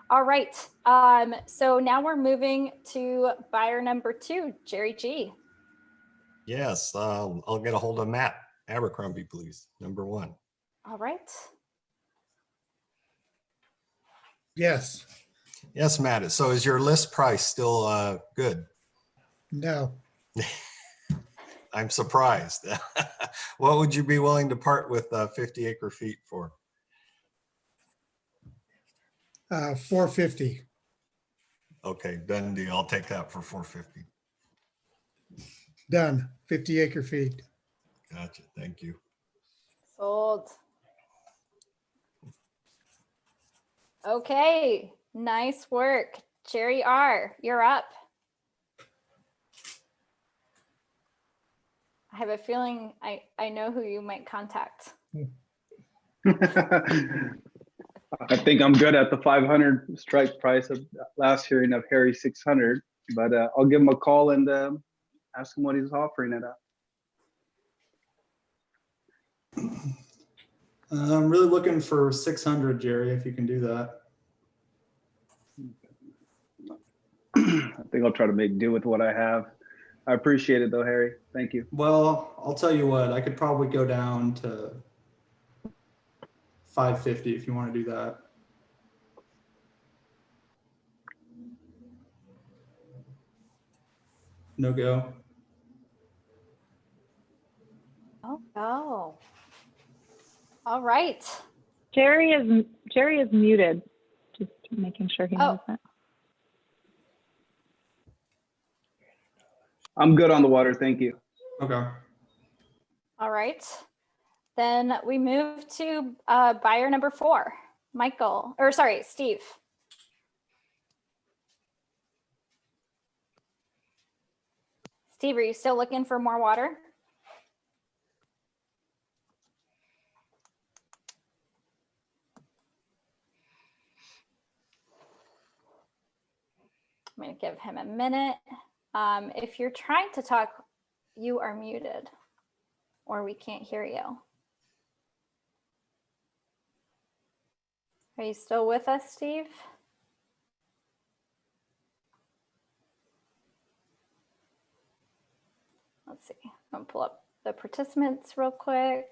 All right. So now we're moving to buyer number 2, Jerry G. Yes, I'll get a hold of Matt Abercrombie, please. Number 1. All right. Yes. Yes, Matt. So is your list price still good? No. I'm surprised. What would you be willing to part with 50 acre feet for? 450. Okay, done deal. I'll take that for 450. Done. 50 acre feet. Gotcha. Thank you. Sold. Okay. Nice work. Jerry R., you're up. I have a feeling I know who you might contact. I think I'm good at the 500 strike price of last hearing of Harry 600, but I'll give him a call and ask him what he's offering it at. I'm really looking for 600, Jerry, if you can do that. I think I'll try to make do with what I have. I appreciate it though, Harry. Thank you. Well, I'll tell you what, I could probably go down to 550 if you want to do that. No go. Oh, no. All right. Jerry is muted. Just making sure he knows that. I'm good on the water. Thank you. Okay. All right. Then we move to buyer number 4, Michael, or sorry, Steve. Steve, are you still looking for more water? I'm going to give him a minute. If you're trying to talk, you are muted or we can't hear you. Are you still with us, Steve? Let's see. I'm going to pull up the participants real quick.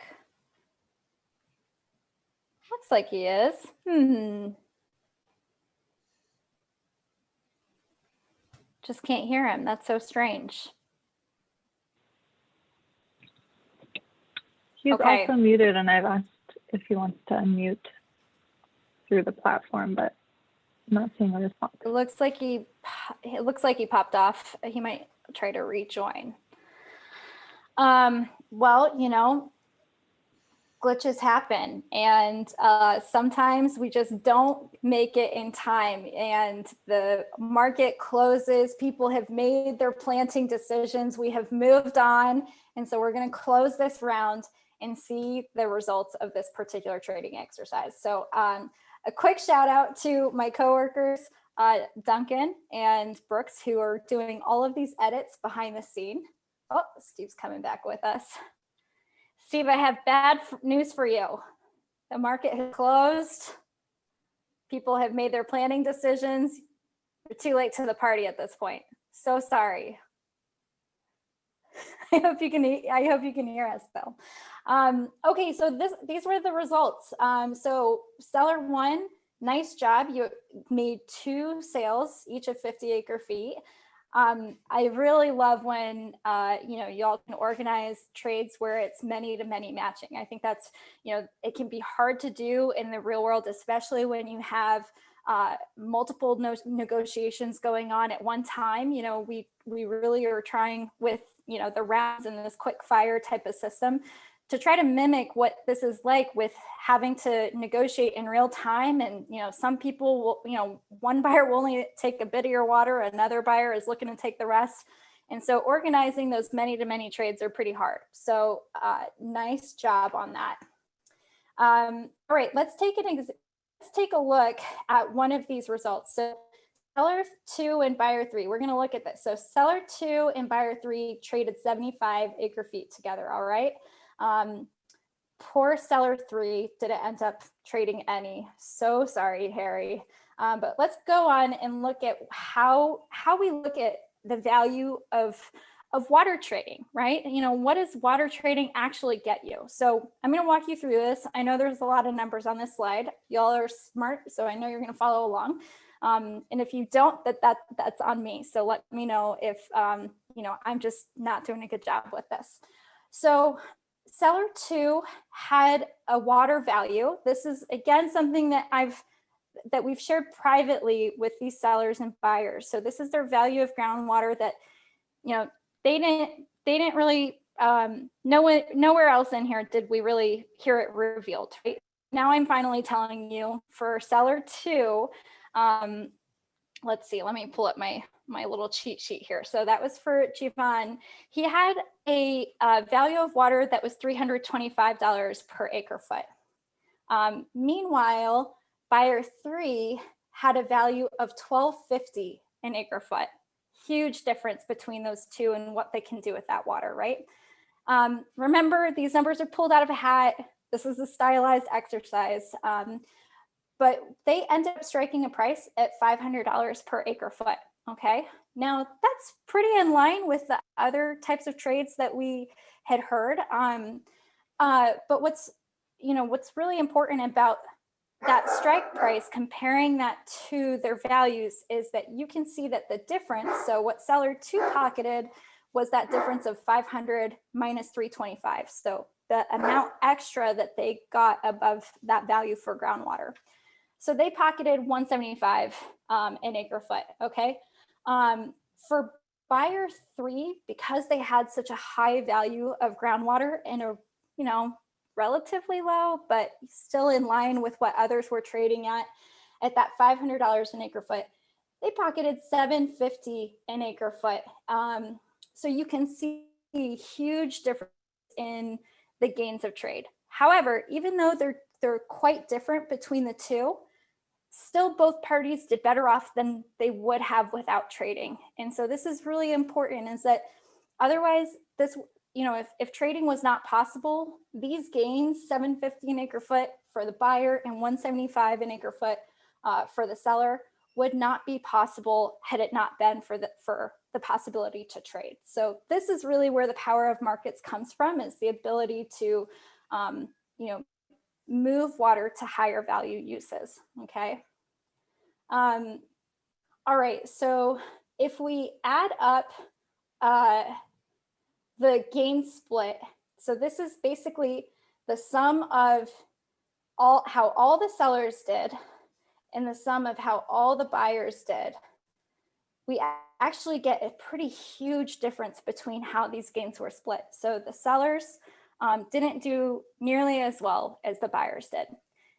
Looks like he is. Just can't hear him. That's so strange. He's Okay. also muted, and I've asked if he wants to unmute through the platform, but I'm not seeing a response. It looks like he popped off. He might try to rejoin. Well, you know, glitches happen, and sometimes we just don't make it in time, and the market closes. People have made their planting decisions. We have moved on, and so we're going to close this round and see the results of this particular trading exercise. So a quick shout out to my coworkers, Duncan and Brooks, who are doing all of these edits behind the scene. Oh, Steve's coming back with us. Steve, I have bad news for you. The market has closed. People have made their planning decisions. You're too late to the party at this point. So sorry. I hope you can hear us though. Okay, so these were the results. So seller 1, nice job. You made 2 sales, each of 50 acre feet. I really love when you know, y'all can organize trades where it's many to many matching. I think that's, you know, it can be hard to do in the real world, especially when you have multiple negotiations going on at one time. You know, we really are trying with, you know, the rounds and this quick fire type of system to try to mimic what this is like with having to negotiate in real time. And, you know, some people will, you know, one buyer will only take a bit of your water, another buyer is looking to take the rest. And so organizing those many to many trades are pretty hard. So nice job on that. All right, let's take a look at one of these results. So seller 2 and buyer 3, we're going to look at this. So seller 2 and buyer 3 traded 75 acre feet together. All right. poor seller 3 didn't end up trading any. So sorry, Harry. But let's go on and look at how we look at the value of water trading, right? You know, what does water trading actually get you? So I'm going to walk you through this. I know there's a lot of numbers on this slide. Y'all are smart, so I know you're going to follow along. And if you don't, that's on me. So let me know if you know, I'm just not doing a good job with this. So seller 2 had a water value. This is again something that we've shared privately with these sellers and buyers. So this is their value of groundwater that, you know, they didn't really nowhere else in here did we really hear it revealed. Right? Now I'm finally telling you for seller 2. Let's see, let me pull up my little cheat sheet here. So that was for Jivan. He had a value of water that was $325 per acre foot. Meanwhile, buyer 3 had a value of $1,250 an acre foot. Huge difference between those two and what they can do with that water, right? Remember, these numbers are pulled out of a hat. This is a stylized exercise. But they ended up striking a price at $500 per acre foot, okay? Now, that's pretty in line with the other types of trades that we had heard. But what's really important about that strike price, comparing that to their values, is that you can see that the difference, so what seller 2 pocketed was that difference of 500 minus 325. So the amount extra that they got above that value for groundwater. So they pocketed 175 an acre foot, okay? For buyer 3, because they had such a high value of groundwater and a, you know, relatively low, but still in line with what others were trading at that $500 an acre foot, they pocketed $750 an acre foot. So you can see a huge difference in the gains of trade. However, even though they're quite different between the two, still both parties did better off than they would have without trading. And so this is really important, is that otherwise this, you know, if trading was not possible, these gains, $750 an acre foot for the buyer and $175 an acre foot for the seller, would not be possible had it not been for the possibility to trade. So this is really where the power of markets comes from, is the ability to, you know, move water to higher value uses, okay? All right, so if we add up the gain split, so this is basically the sum of how all the sellers did and the sum of how all the buyers did, we actually get a pretty huge difference between how these gains were split. So the sellers didn't do nearly as well as the buyers did.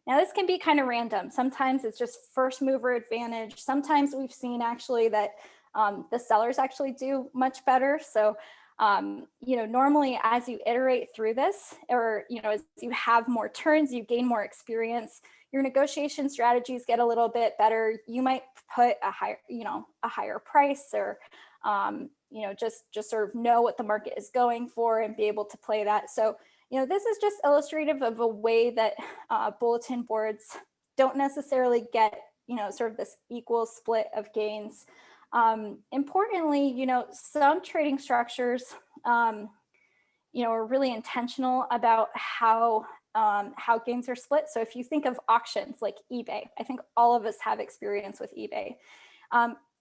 Now this can be kind of random. Sometimes it's just first mover advantage. Sometimes we've seen actually that the sellers actually do much better. So, you know, normally as you iterate through this, or, you know, as you have more turns, you gain more experience, your negotiation strategies get a little bit better. You might put a higher price, or, you know, just sort of know what the market is going for and be able to play that. So, you know, this is just illustrative of a way that bulletin boards don't necessarily get, you know, sort of this equal split of gains. Importantly, you know, some trading structures, you know, are really intentional about how gains are split. So if you think of auctions like eBay, I think all of us have experience with eBay.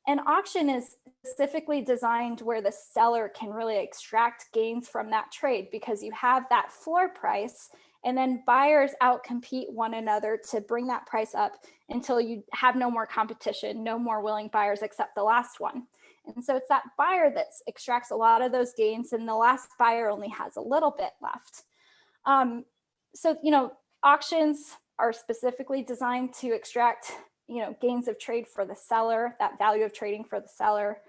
An auction is specifically designed where the seller can really extract gains from that trade, because you have that floor price and then buyers outcompete one another to bring that price up until you have no more competition, no more willing buyers except the last one. And so it's that buyer that extracts a lot of those gains, and the last buyer only has a little bit left. So, you know, auctions are specifically designed to extract, you know, gains of trade for the seller, that value of trading for the seller.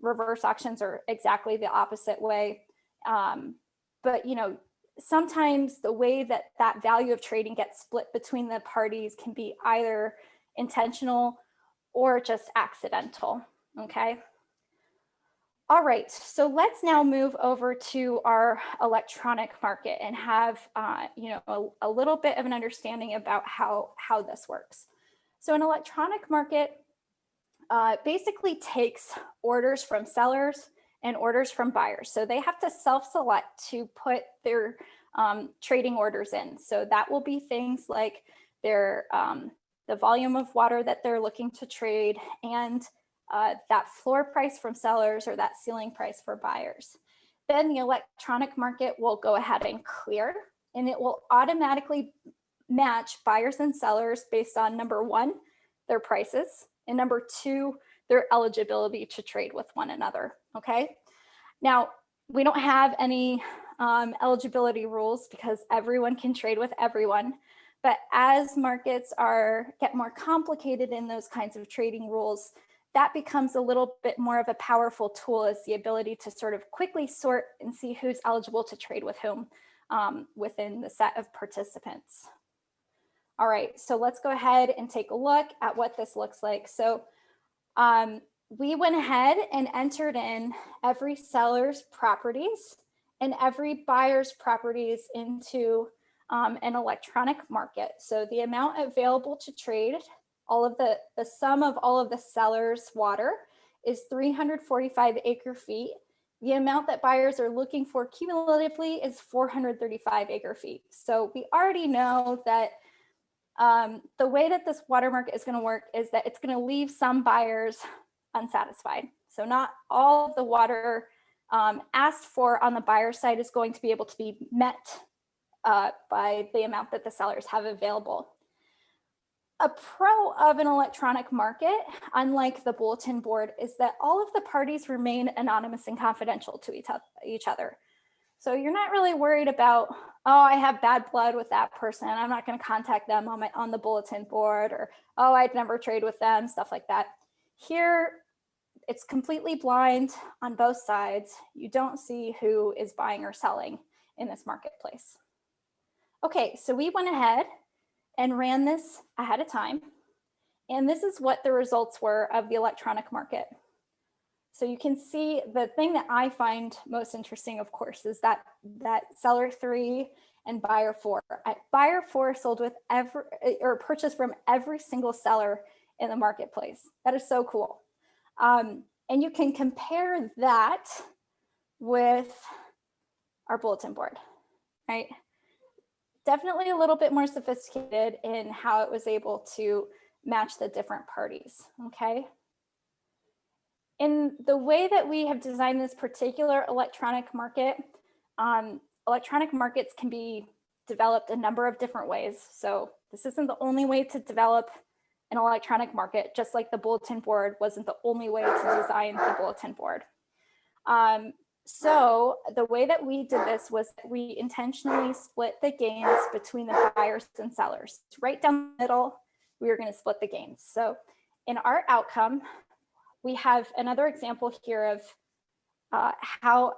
Reverse auctions are exactly the opposite way. But, you know, sometimes the way that that value of trading gets split between the parties can be either intentional or just accidental, okay? All right, so let's now move over to our electronic market and have a little bit of an understanding about how this works. So an electronic market basically takes orders from sellers and orders from buyers. So they have to self-select to put their trading orders in. So that will be things like their the volume of water that they're looking to trade, and that floor price from sellers or that ceiling price for buyers. Then the electronic market will go ahead and clear, and it will automatically match buyers and sellers based on number one, their prices, and number two, their eligibility to trade with one another, okay? Now, we don't have any eligibility rules because everyone can trade with everyone. But as markets get more complicated in those kinds of trading rules, that becomes a little bit more of a powerful tool, as the ability to sort of quickly sort and see who's eligible to trade with whom within the set of participants. All right, so let's go ahead and take a look at what this looks like. So we went ahead and entered in every seller's properties and every buyer's properties into an electronic market. So the amount available to trade, all of the sum of all of the seller's water is 345 acre feet. The amount that buyers are looking for cumulatively is 435 acre feet. So we already know that the way that this water market is going to work is that it's going to leave some buyers unsatisfied. So not all of the water asked for on the buyer side is going to be able to be met by the amount that the sellers have available. A pro of an electronic market, unlike the bulletin board, is that all of the parties remain anonymous and confidential to each other. So you're not really worried about, oh, I have bad blood with that person, I'm not going to contact them on the bulletin board, or oh, I'd never trade with them, stuff like that. Here, it's completely blind on both sides. You don't see who is buying or selling in this marketplace. Okay, so we went ahead and ran this ahead of time. And this is what the results were of the electronic market. So you can see the thing that I find most interesting, of course, is that seller 3 and buyer 4. Buyer 4 sold with purchased from every single seller in the marketplace. That is so cool. And you can compare that with our bulletin board, right? Definitely a little bit more sophisticated in how it was able to match the different parties, okay? In the way that we have designed this particular electronic market, electronic markets can be developed a number of different ways. So this isn't the only way to develop an electronic market, just like the bulletin board wasn't the only way to design the bulletin board. So the way that we did this was we intentionally split the gains between the buyers and sellers. Right down the middle, we were going to split the gains. So in our outcome, we have another example here of how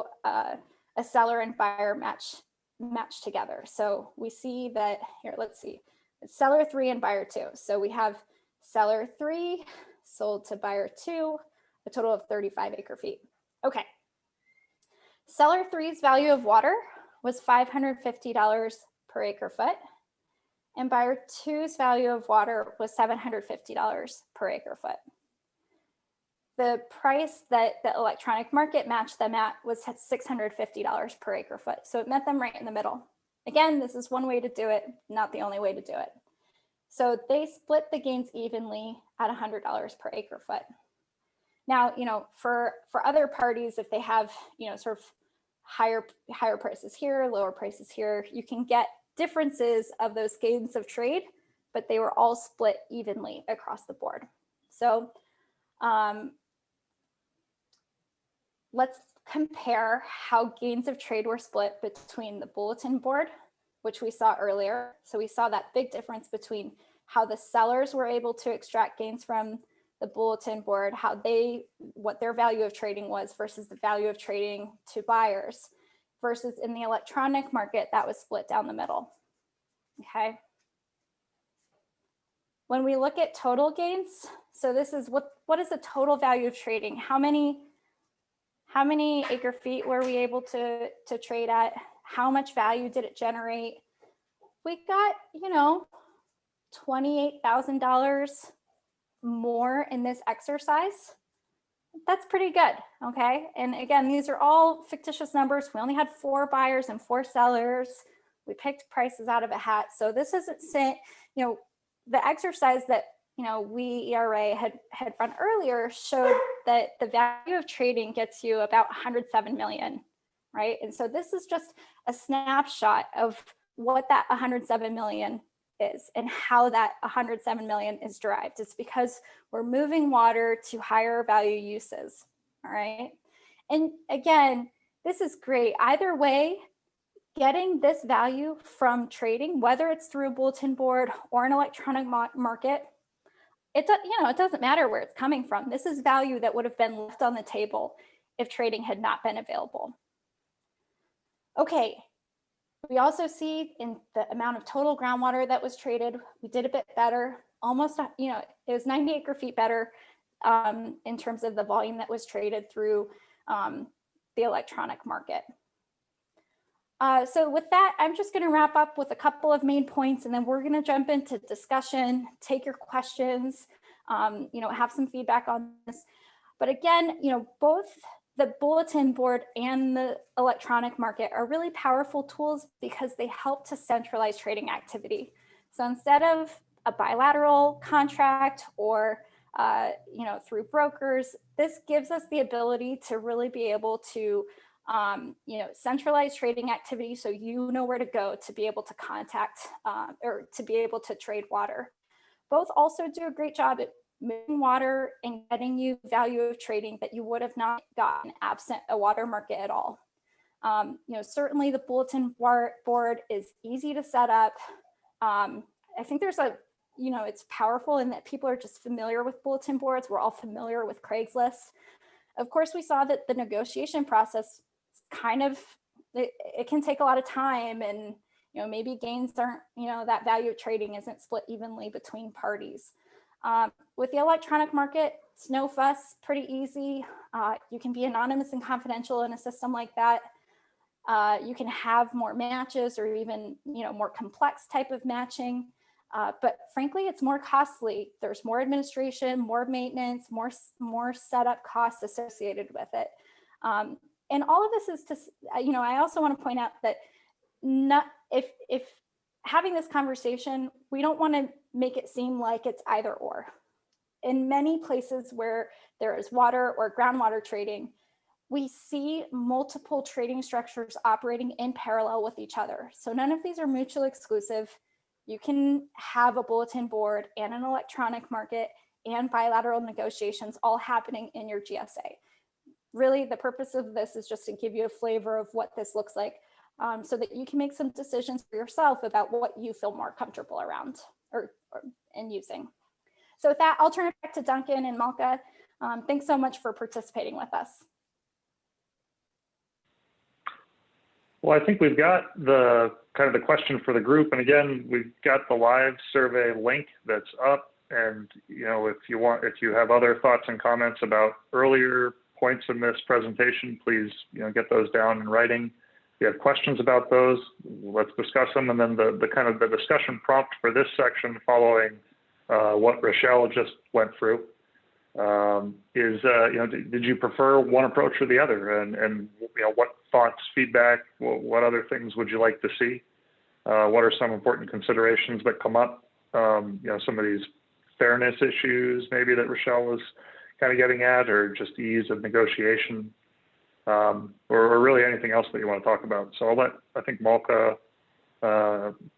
a seller and buyer match together. So we see that here, let's see, it's seller 3 and buyer 2. So we have seller 3 sold to buyer 2, a total of 35 acre feet. Okay. Seller 3's value of water was $550 per acre foot, and buyer 2's value of water was $750 per acre foot. The price that the electronic market matched them at was $650 per acre foot. So it met them right in the middle. Again, this is one way to do it, not the only way to do it. So they split the gains evenly at $100 per acre foot. Now, for other parties, if they have, sort of higher prices here, lower prices here, you can get differences of those gains of trade, but they were all split evenly across the board. So let's compare how gains of trade were split between the bulletin board, which we saw earlier. So we saw that big difference between how the sellers were able to extract gains from the bulletin board, what their value of trading was versus the value of trading to buyers, versus in the electronic market that was split down the middle. Okay. When we look at total gains, so this is what is the total value of trading? How many How many acre feet were we able to trade at? How much value did it generate? We got, you know, $28,000 more in this exercise. That's pretty good, okay? And again, these are all fictitious numbers. We only had 4 buyers and 4 sellers. We picked prices out of a hat. So this isn't saying, you know, the exercise that, you know, we ERA had run earlier showed that the value of trading gets you about 107 million, right? And so this is just a snapshot of what that 107 million is and how that 107 million is derived. It's because we're moving water to higher value uses, all right? And again, this is great. Either way, getting this value from trading, whether it's through a bulletin board or an electronic market, it doesn't matter where it's coming from. This is value that would have been left on the table if trading had not been available. Okay, we also see in the amount of total groundwater that was traded, we did a bit better, almost, you know, it was 90 acre feet better in terms of the volume that was traded through the electronic market. So with that, I'm just going to wrap up with a couple of main points, and then we're going to jump into discussion, take your questions, you know, have some feedback on this. But again, you know, both the bulletin board and the electronic market are really powerful tools because they help to centralize trading activity. So instead of a bilateral contract or you know, through brokers, this gives us the ability to really be able to you know, centralized trading activity, so you know where to go to be able to contact or to be able to trade water. Both also do a great job at moving water and getting you value of trading that you would have not gotten absent a water market at all. You know, certainly the bulletin board is easy to set up. I think there's a, you know, it's powerful in that people are just familiar with bulletin boards. We're all familiar with Craigslist. Of course, we saw that the negotiation process kind of, it can take a lot of time, and, you know, maybe gains aren't, you know, that value of trading isn't split evenly between parties. With the electronic market, it's no fuss, pretty easy. You can be anonymous and confidential in a system like that. You can have more matches or even, you know, more complex type of matching. But frankly, it's more costly. There's more administration, more maintenance, more setup costs associated with it. And all of this is to, you know, I also want to point out that if having this conversation, we don't want to make it seem like it's either or. In many places where there is water or groundwater trading, we see multiple trading structures operating in parallel with each other. So none of these are mutually exclusive. You can have a bulletin board and an electronic market and bilateral negotiations all happening in your GSA. Really, the purpose of this is just to give you a flavor of what this looks like, so that you can make some decisions for yourself about what you feel more comfortable around or in using. So with that, I'll turn it back to Duncan and Malka. Thanks so much for participating with us. Well, I think we've got the kind of the question for the group. And again, we've got the live survey link that's up. And, you know, if you have other thoughts and comments about earlier points in this presentation, please, you know, get those down in writing. If you have questions about those, let's discuss them. And then the kind of the discussion prompt for this section following what Rochelle just went through is, you know, did you prefer one approach or the other? And you know, what thoughts, feedback, what other things would you like to see? What are some important considerations that come up? You know, some of these fairness issues maybe that Rochelle was kind of getting at, or just ease of negotiation, or really anything else that you want to talk about. So I think Malka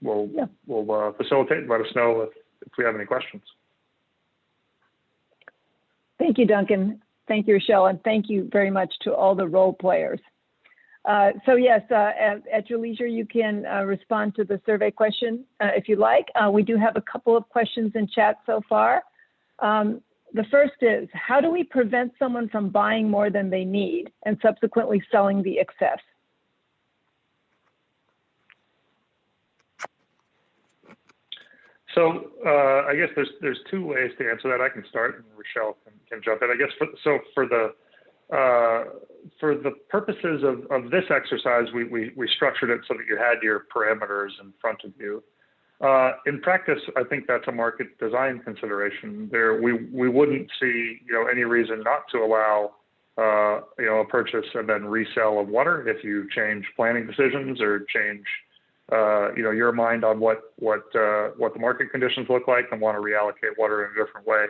will facilitate and let us know if we have any questions. Thank you, Duncan. Thank you, Rochelle, and thank you very much to all the role players. So yes, at your leisure, you can respond to the survey question if you like. We do have a couple of questions in chat so far. The first is, how do we prevent someone from buying more than they need and subsequently selling the excess? So I guess there's two ways to answer that. I can start, and Rochelle can jump in. I guess for for the purposes of this exercise, we structured it so that you had your parameters in front of you. In practice, I think that's a market design consideration. We wouldn't see, any reason not to allow, a purchase and then resale of water if you change planning decisions or change, your mind on what the market conditions look like and want to reallocate water in a different way.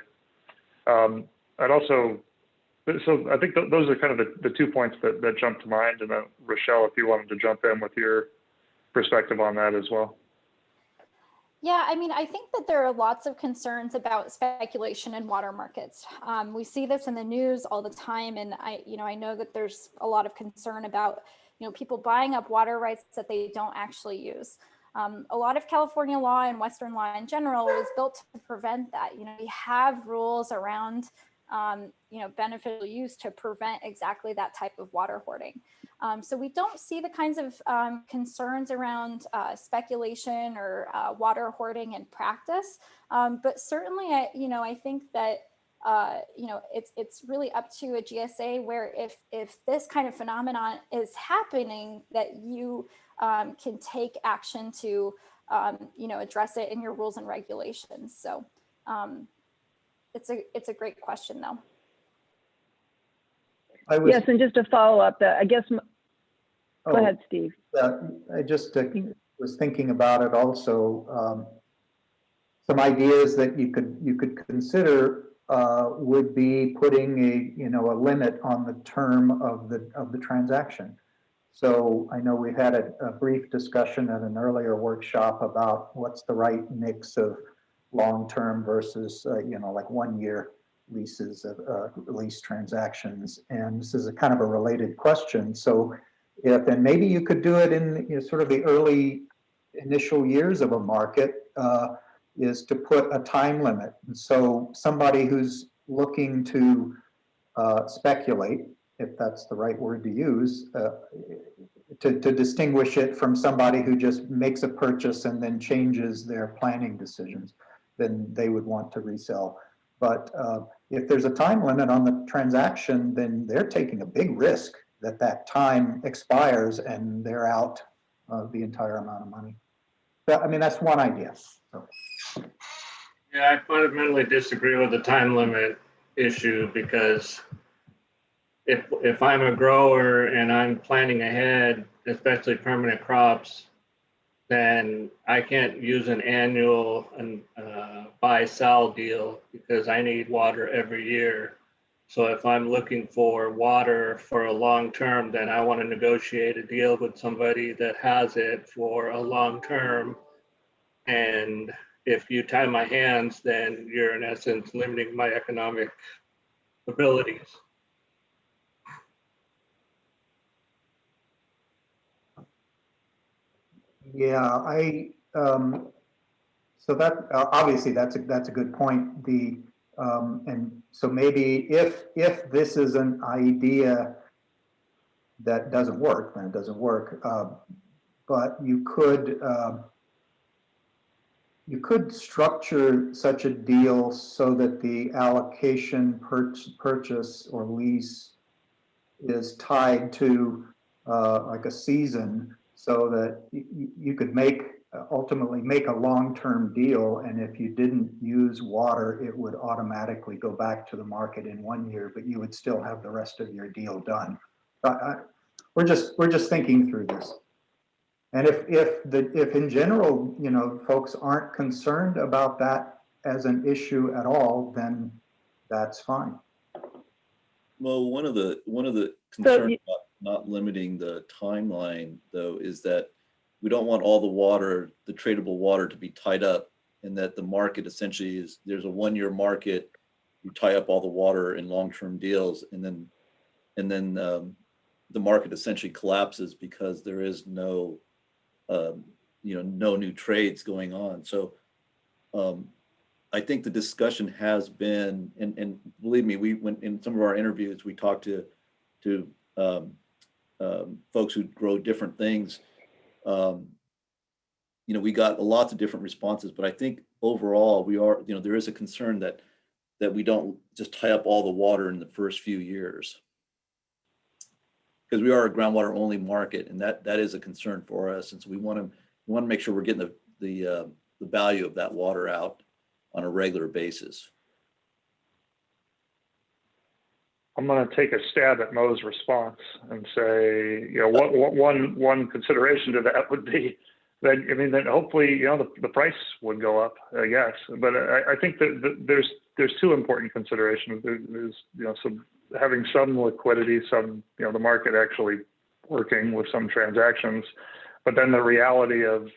So I think those are kind of the 2 points that jump to mind. And then Rochelle, if you wanted to jump in with your perspective on that as well. Yeah, I mean, I think that there are lots of concerns about speculation in water markets. We see this in the news all the time, and I know that there's a lot of concern about, people buying up water rights that they don't actually use. A lot of California law and Western law in general is built to prevent that. We have rules around, beneficial use to prevent exactly that type of water hoarding. So we don't see the kinds of concerns around speculation or water hoarding in practice. But certainly, I think that, it's really up to a GSA where if this kind of phenomenon is happening, that you can take action to, address it in your rules and regulations. So it's a great question, though. Yes, and just to follow up, I guess, go ahead, Steve. I just was thinking about it also. Some ideas that you could consider would be putting a limit on the term of the transaction. So I know we've had a brief discussion at an earlier workshop about what's the right mix of long-term versus like 1 year leases of lease transactions, and this is a kind of a related question. So and maybe you could do it in sort of the early initial years of a market, is to put a time limit. And so somebody who's looking to speculate, if that's the right word to use, to distinguish it from somebody who just makes a purchase and then changes their planning decisions, then they would want to resell. But if there's a time limit on the transaction, then they're taking a big risk that time expires and they're out the entire amount of money. But, I mean, that's one idea. So. Yeah, I fundamentally disagree with the time limit issue, because if I'm a grower and I'm planning ahead, especially permanent crops, then I can't use an annual and buy-sell deal, because I need water every year. So if I'm looking for water for a long term, then I want to negotiate a deal with somebody that has it for a long term. And if you tie my hands, then you're in essence limiting my economic abilities. Yeah, so that obviously that's a good point. And so maybe if this is an idea that doesn't work, then it doesn't work. But you could structure such a deal so that the allocation purchase or lease is tied to like a season, so that you could ultimately make a long-term deal, and if you didn't use water, it would automatically go back to the market in 1 year, but you would still have the rest of your deal done. We're just thinking through this. And if in general, folks aren't concerned about that as an issue at all, then that's fine. Well, one of the concerns about not limiting the timeline, though, is that we don't want all the water, the tradable water, to be tied up, and that the market essentially is, there's a 1 year market, you tie up all the water in long-term deals, and then the market essentially collapses because there is no new trades going on. So I think the discussion has been, and believe me, we went in some of our interviews, we talked to folks who grow different things. We got lots of different responses, but I think overall there is a concern that we don't just tie up all the water in the first few years. because we are a groundwater only market, and that is a concern for us. And so we want to make sure we're getting the value of that water out on a regular basis. I'm going to take a stab at Mo's response and say, one consideration to that would be that, that hopefully, the price would go up, I guess. But I think that there's two important considerations. There's, having some liquidity, the market actually working with some transactions, but then the reality of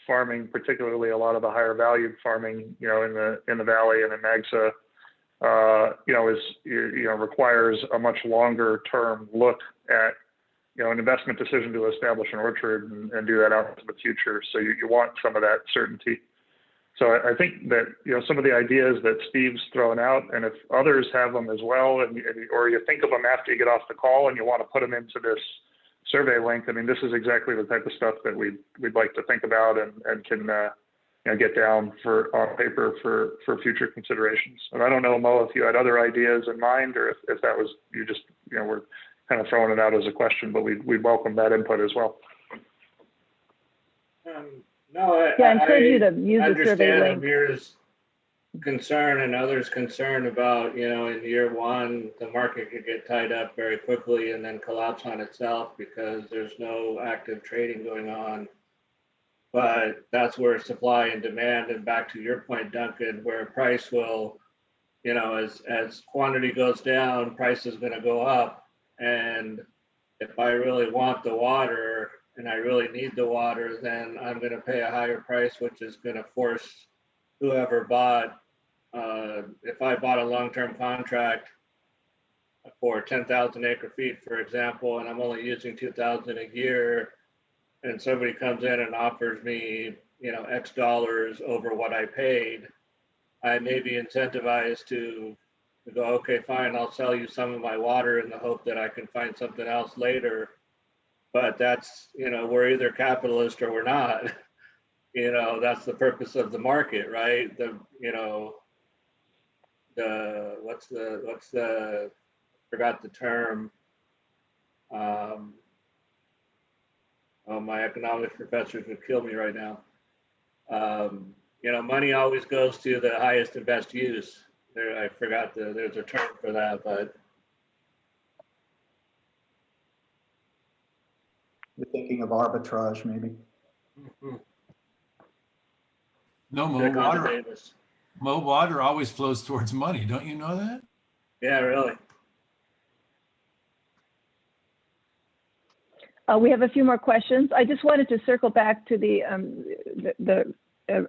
farming, particularly a lot of the higher valued farming, in the valley and in MAGSA, requires a much longer term look at, an investment decision to establish an orchard and do that out into the future. So you want some of that certainty. So I think that, some of the ideas that Steve's thrown out, and if others have them as well, or you think of them after you get off the call and you want to put them into this survey link, this is exactly the type of stuff that we'd like to think about and can, get down on paper for future considerations. And I don't know, Mo, if you had other ideas in mind, or if that was, you just, we're kind of throwing it out as a question, but we'd welcome that input as well. No, I encourage you to use the survey link. understand Amir's concern and others' concern about, in year one, the market could get tied up very quickly and then collapse on itself because there's no active trading going on. But that's where supply and demand, and back to your point, Duncan, where price will, as quantity goes down, price is going to go up. And if I really want the water and I really need the water, then I'm going to pay a higher price, which is going to force whoever bought, if I bought a long-term contract for 10,000 acre feet, for example, and I'm only using 2,000 a year, and somebody comes in and offers me, X dollars over what I paid, I may be incentivized to go, okay, fine, I'll sell you some of my water in the hope that I can find something else later. But that's, we're either capitalist or we're not. That's the purpose of the market, right? Forgot the term. My economics professors would kill me right now. Money always goes to the highest and best use. I forgot there's a term for that, but. You're thinking of arbitrage, maybe. Mm-hmm. No, Mo, water always flows towards money. Don't you know that? Yeah, really. We have a few more questions. I just wanted to circle back to the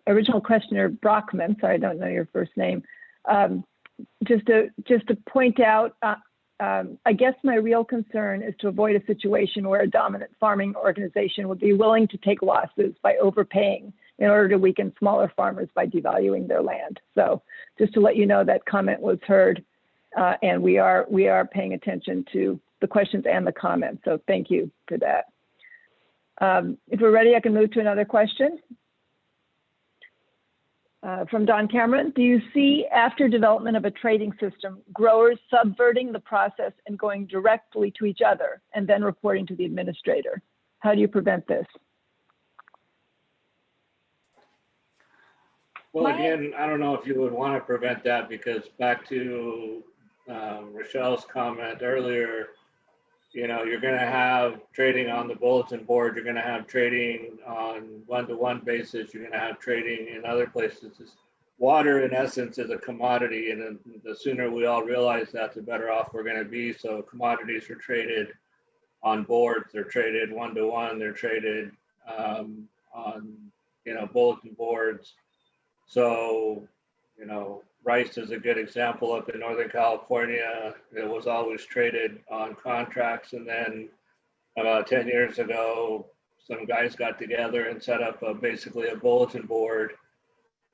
original questioner, Brockman. Sorry, I don't know your first name. Just to point out, I guess my real concern is to avoid a situation where a dominant farming organization would be willing to take losses by overpaying in order to weaken smaller farmers by devaluing their land. So just to let you know that comment was heard, and we are paying attention to the questions and the comments. So thank you for that. If we're ready, I can move to another question. From Don Cameron, do you see, after development of a trading system, growers subverting the process and going directly to each other and then reporting to the administrator? How do you prevent this? Well, again, I don't know if you would want to prevent that, because back to Rochelle's comment earlier, you're going to have trading on the bulletin board. You're going to have trading on one-to-one basis. You're going to have trading in other places. Water, in essence, is a commodity, and the sooner we all realize that, the better off we're going to be. So commodities are traded on boards. They're traded one-to-one. They're traded on, bulletin boards. So, rice is a good example. Up in Northern California, it was always traded on contracts. And then about 10 years ago, some guys got together and set up basically a bulletin board,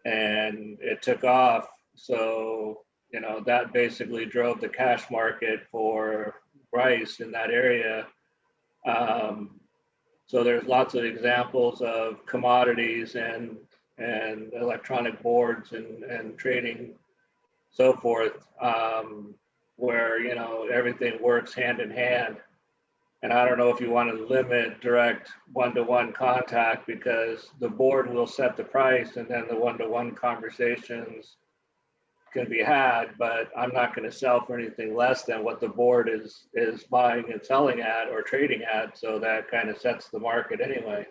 and it took off. So, that basically drove the cash market for rice in that area. So there's lots of examples of commodities and electronic boards and trading, so forth, where everything works hand in hand. And I don't know if you want to limit direct one-to-one contact, because the board will set the price and then the one-to-one conversations can be had, but I'm not going to sell for anything less than what the board is buying and selling at or trading at. So that kind of sets the market anyway.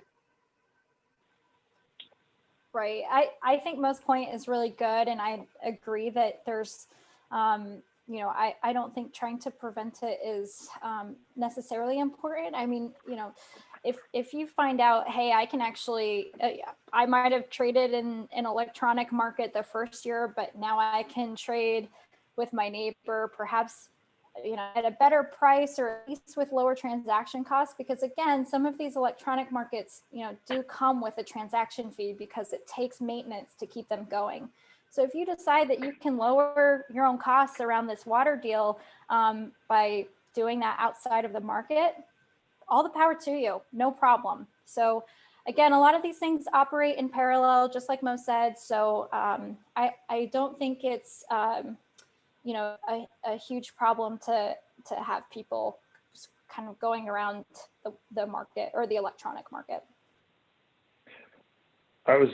Right. I think Mo's point is really good. And I agree that there's, you know, I don't think trying to prevent it is necessarily important. I mean, you know, if you find out, hey, I can actually, I might have traded in an electronic market the first year, but now I can trade with my neighbor, perhaps, you know, at a better price, or at least with lower transaction costs, because again, some of these electronic markets, you know, do come with a transaction fee because it takes maintenance to keep them going. So if you decide that you can lower your own costs around this water deal by doing that outside of the market, all the power to you, no problem. So again, a lot of these things operate in parallel, just like Mo said. So I don't think it's, you know, a huge problem to have people just kind of going around the market or the electronic market. I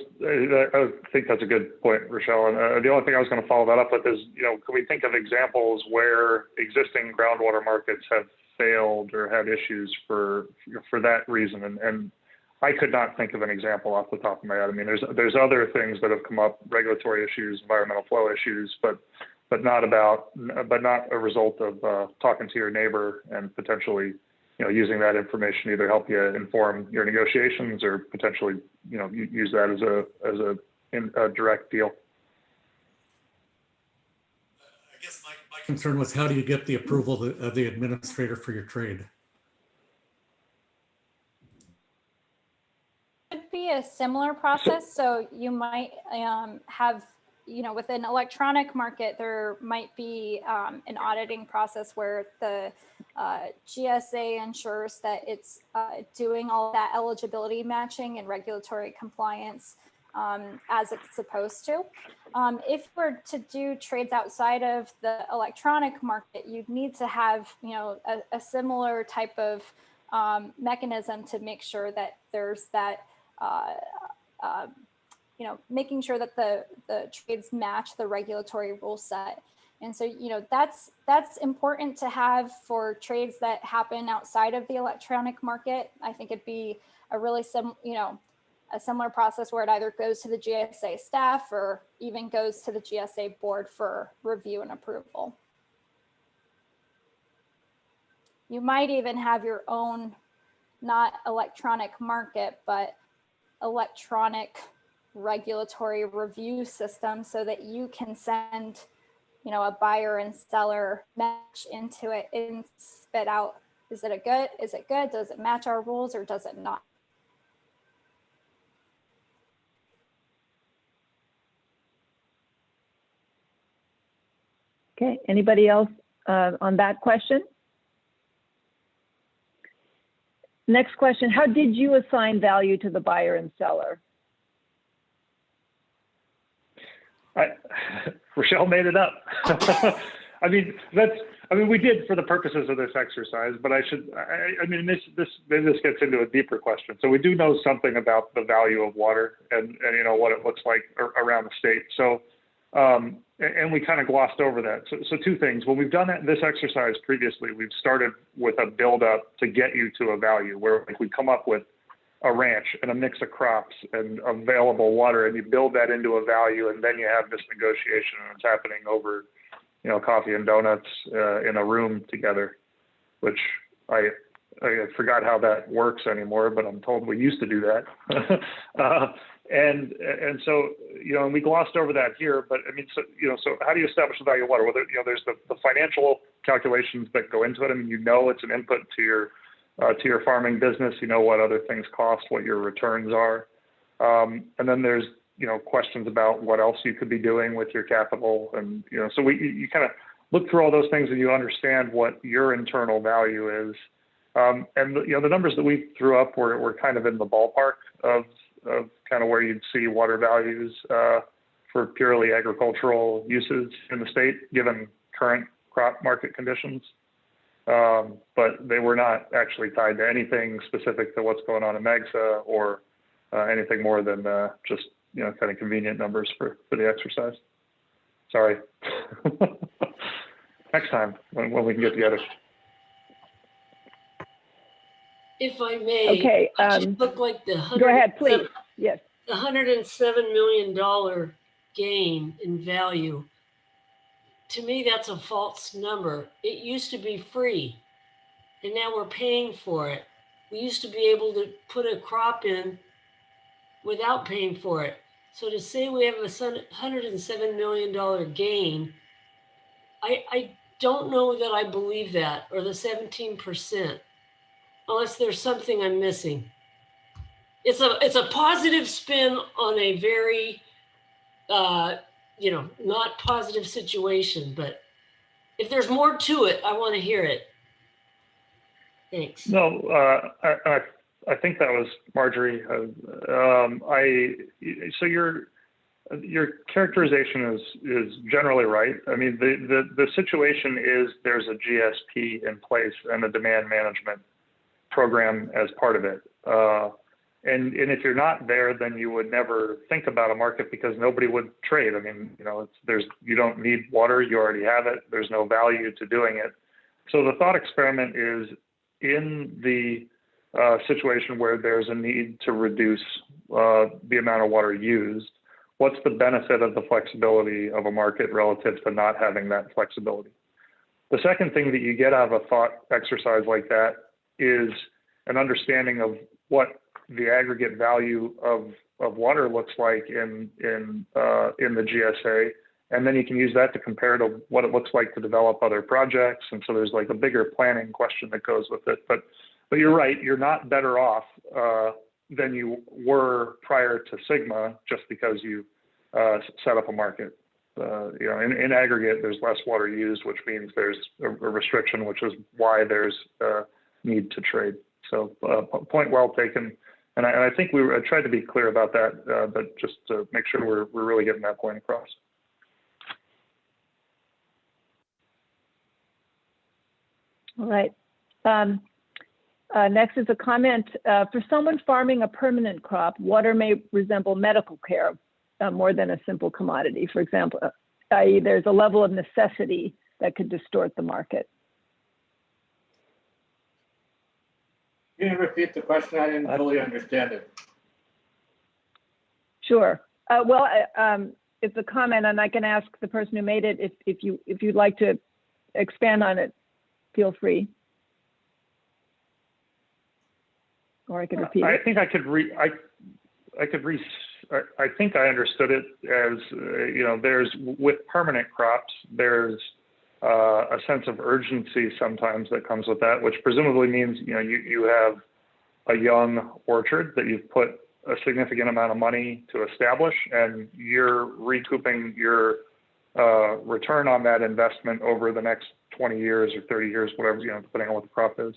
think that's a good point, Rochelle. And the only thing I was going to follow that up with is, you know, can we think of examples where existing groundwater markets have failed or had issues for that reason? And I could not think of an example off the top of my head. I mean, there's other things that have come up, regulatory issues, environmental flow issues, but not a result of talking to your neighbor and potentially, you know, using that information to either help you inform your negotiations or potentially, you know, use that as a direct deal. I guess my concern was, how do you get the approval of the administrator for your trade? It could be a similar process. So you might have, you know, with an electronic market, there might be an auditing process where the GSA ensures that it's doing all that eligibility matching and regulatory compliance as it's supposed to. If we're to do trades outside of the electronic market, you'd need to have, you know, a similar type of mechanism to make sure that there's that, you know, making sure that the trades match the regulatory rule set. And so, you know, that's important to have for trades that happen outside of the electronic market. I think it'd be a really a similar process where it either goes to the GSA staff or even goes to the GSA board for review and approval. You might even have your own, not electronic market, but electronic regulatory review system so that you can send, you know, a buyer and seller match into it and spit out, is it good? Does it match our rules or does it not? Okay, anybody else on that question? Next question, how did you assign value to the buyer and seller? Rochelle made it up. I mean, we did for the purposes of this exercise, but I mean, this gets into a deeper question. So we do know something about the value of water and you know, what it looks like around the state. So, and we kind of glossed over that. So two things. When we've done this exercise previously, we've started with a build up to get you to a value where we come up with a ranch and a mix of crops and available water, and you build that into a value, and then you have this negotiation, and it's happening over, you know, coffee and donuts in a room together, which I forgot how that works anymore, but I'm told we used to do that. And so, you know, and we glossed over that here, but I mean, so, you know, so how do you establish the value of water? Well, you know, there's the financial calculations that go into it. I mean, you know, it's an input to your farming business. You know what other things cost, what your returns are. And then there's, you know, questions about what else you could be doing with your capital. And, you know, so you kind of look through all those things and you understand what your internal value is. And, you know, the numbers that we threw up were kind of in the ballpark of kind of where you'd see water values for purely agricultural uses in the state, given current crop market conditions. but they were not actually tied to anything specific to what's going on in MAGSA or anything more than just, kind of convenient numbers for the exercise. Sorry. Next time when we can get together. If I may, Okay, I just look like the go ahead, please. Yes. the $107 million gain in value. To me, that's a false number. It used to be free, and now we're paying for it. We used to be able to put a crop in without paying for it. So to say we have a $107 million gain, I don't know that I believe that, or the 17%, unless there's something I'm missing. It's a positive spin on a very, not positive situation, but if there's more to it, I want to hear it. Thanks. No, I think that was Marjorie. So your characterization is generally right. I mean, the situation is there's a GSP in place and a demand management program as part of it. And if you're not there, then you would never think about a market because nobody would trade. I mean, you don't need water, you already have it. There's no value to doing it. So the thought experiment is in the situation where there's a need to reduce the amount of water used, what's the benefit of the flexibility of a market relative to not having that flexibility? The second thing that you get out of a thought exercise like that is an understanding of what the aggregate value of water looks like in the GSA, and then you can use that to compare to what it looks like to develop other projects. And so there's like a bigger planning question that goes with it. But you're right, you're not better off than you were prior to Sigma just because you set up a market. In aggregate, there's less water used, which means there's a restriction, which is why there's a need to trade. So point well taken. And I think I tried to be clear about that, but just to make sure we're really getting that point across. All right. Next is a comment. For someone farming a permanent crop, water may resemble medical care more than a simple commodity. For example, i.e. there's a level of necessity that could distort the market. Can you repeat the question? I didn't fully understand it. Sure. It's a comment, and I can ask the person who made it if you'd like to expand on it. Feel free. Or I could repeat I it. think I think I understood it as, there's, with permanent crops, there's a sense of urgency sometimes that comes with that, which presumably means, you have a young orchard that you've put a significant amount of money to establish, and you're recouping your return on that investment over the next 20 years or 30 years, whatever, depending on what the crop is.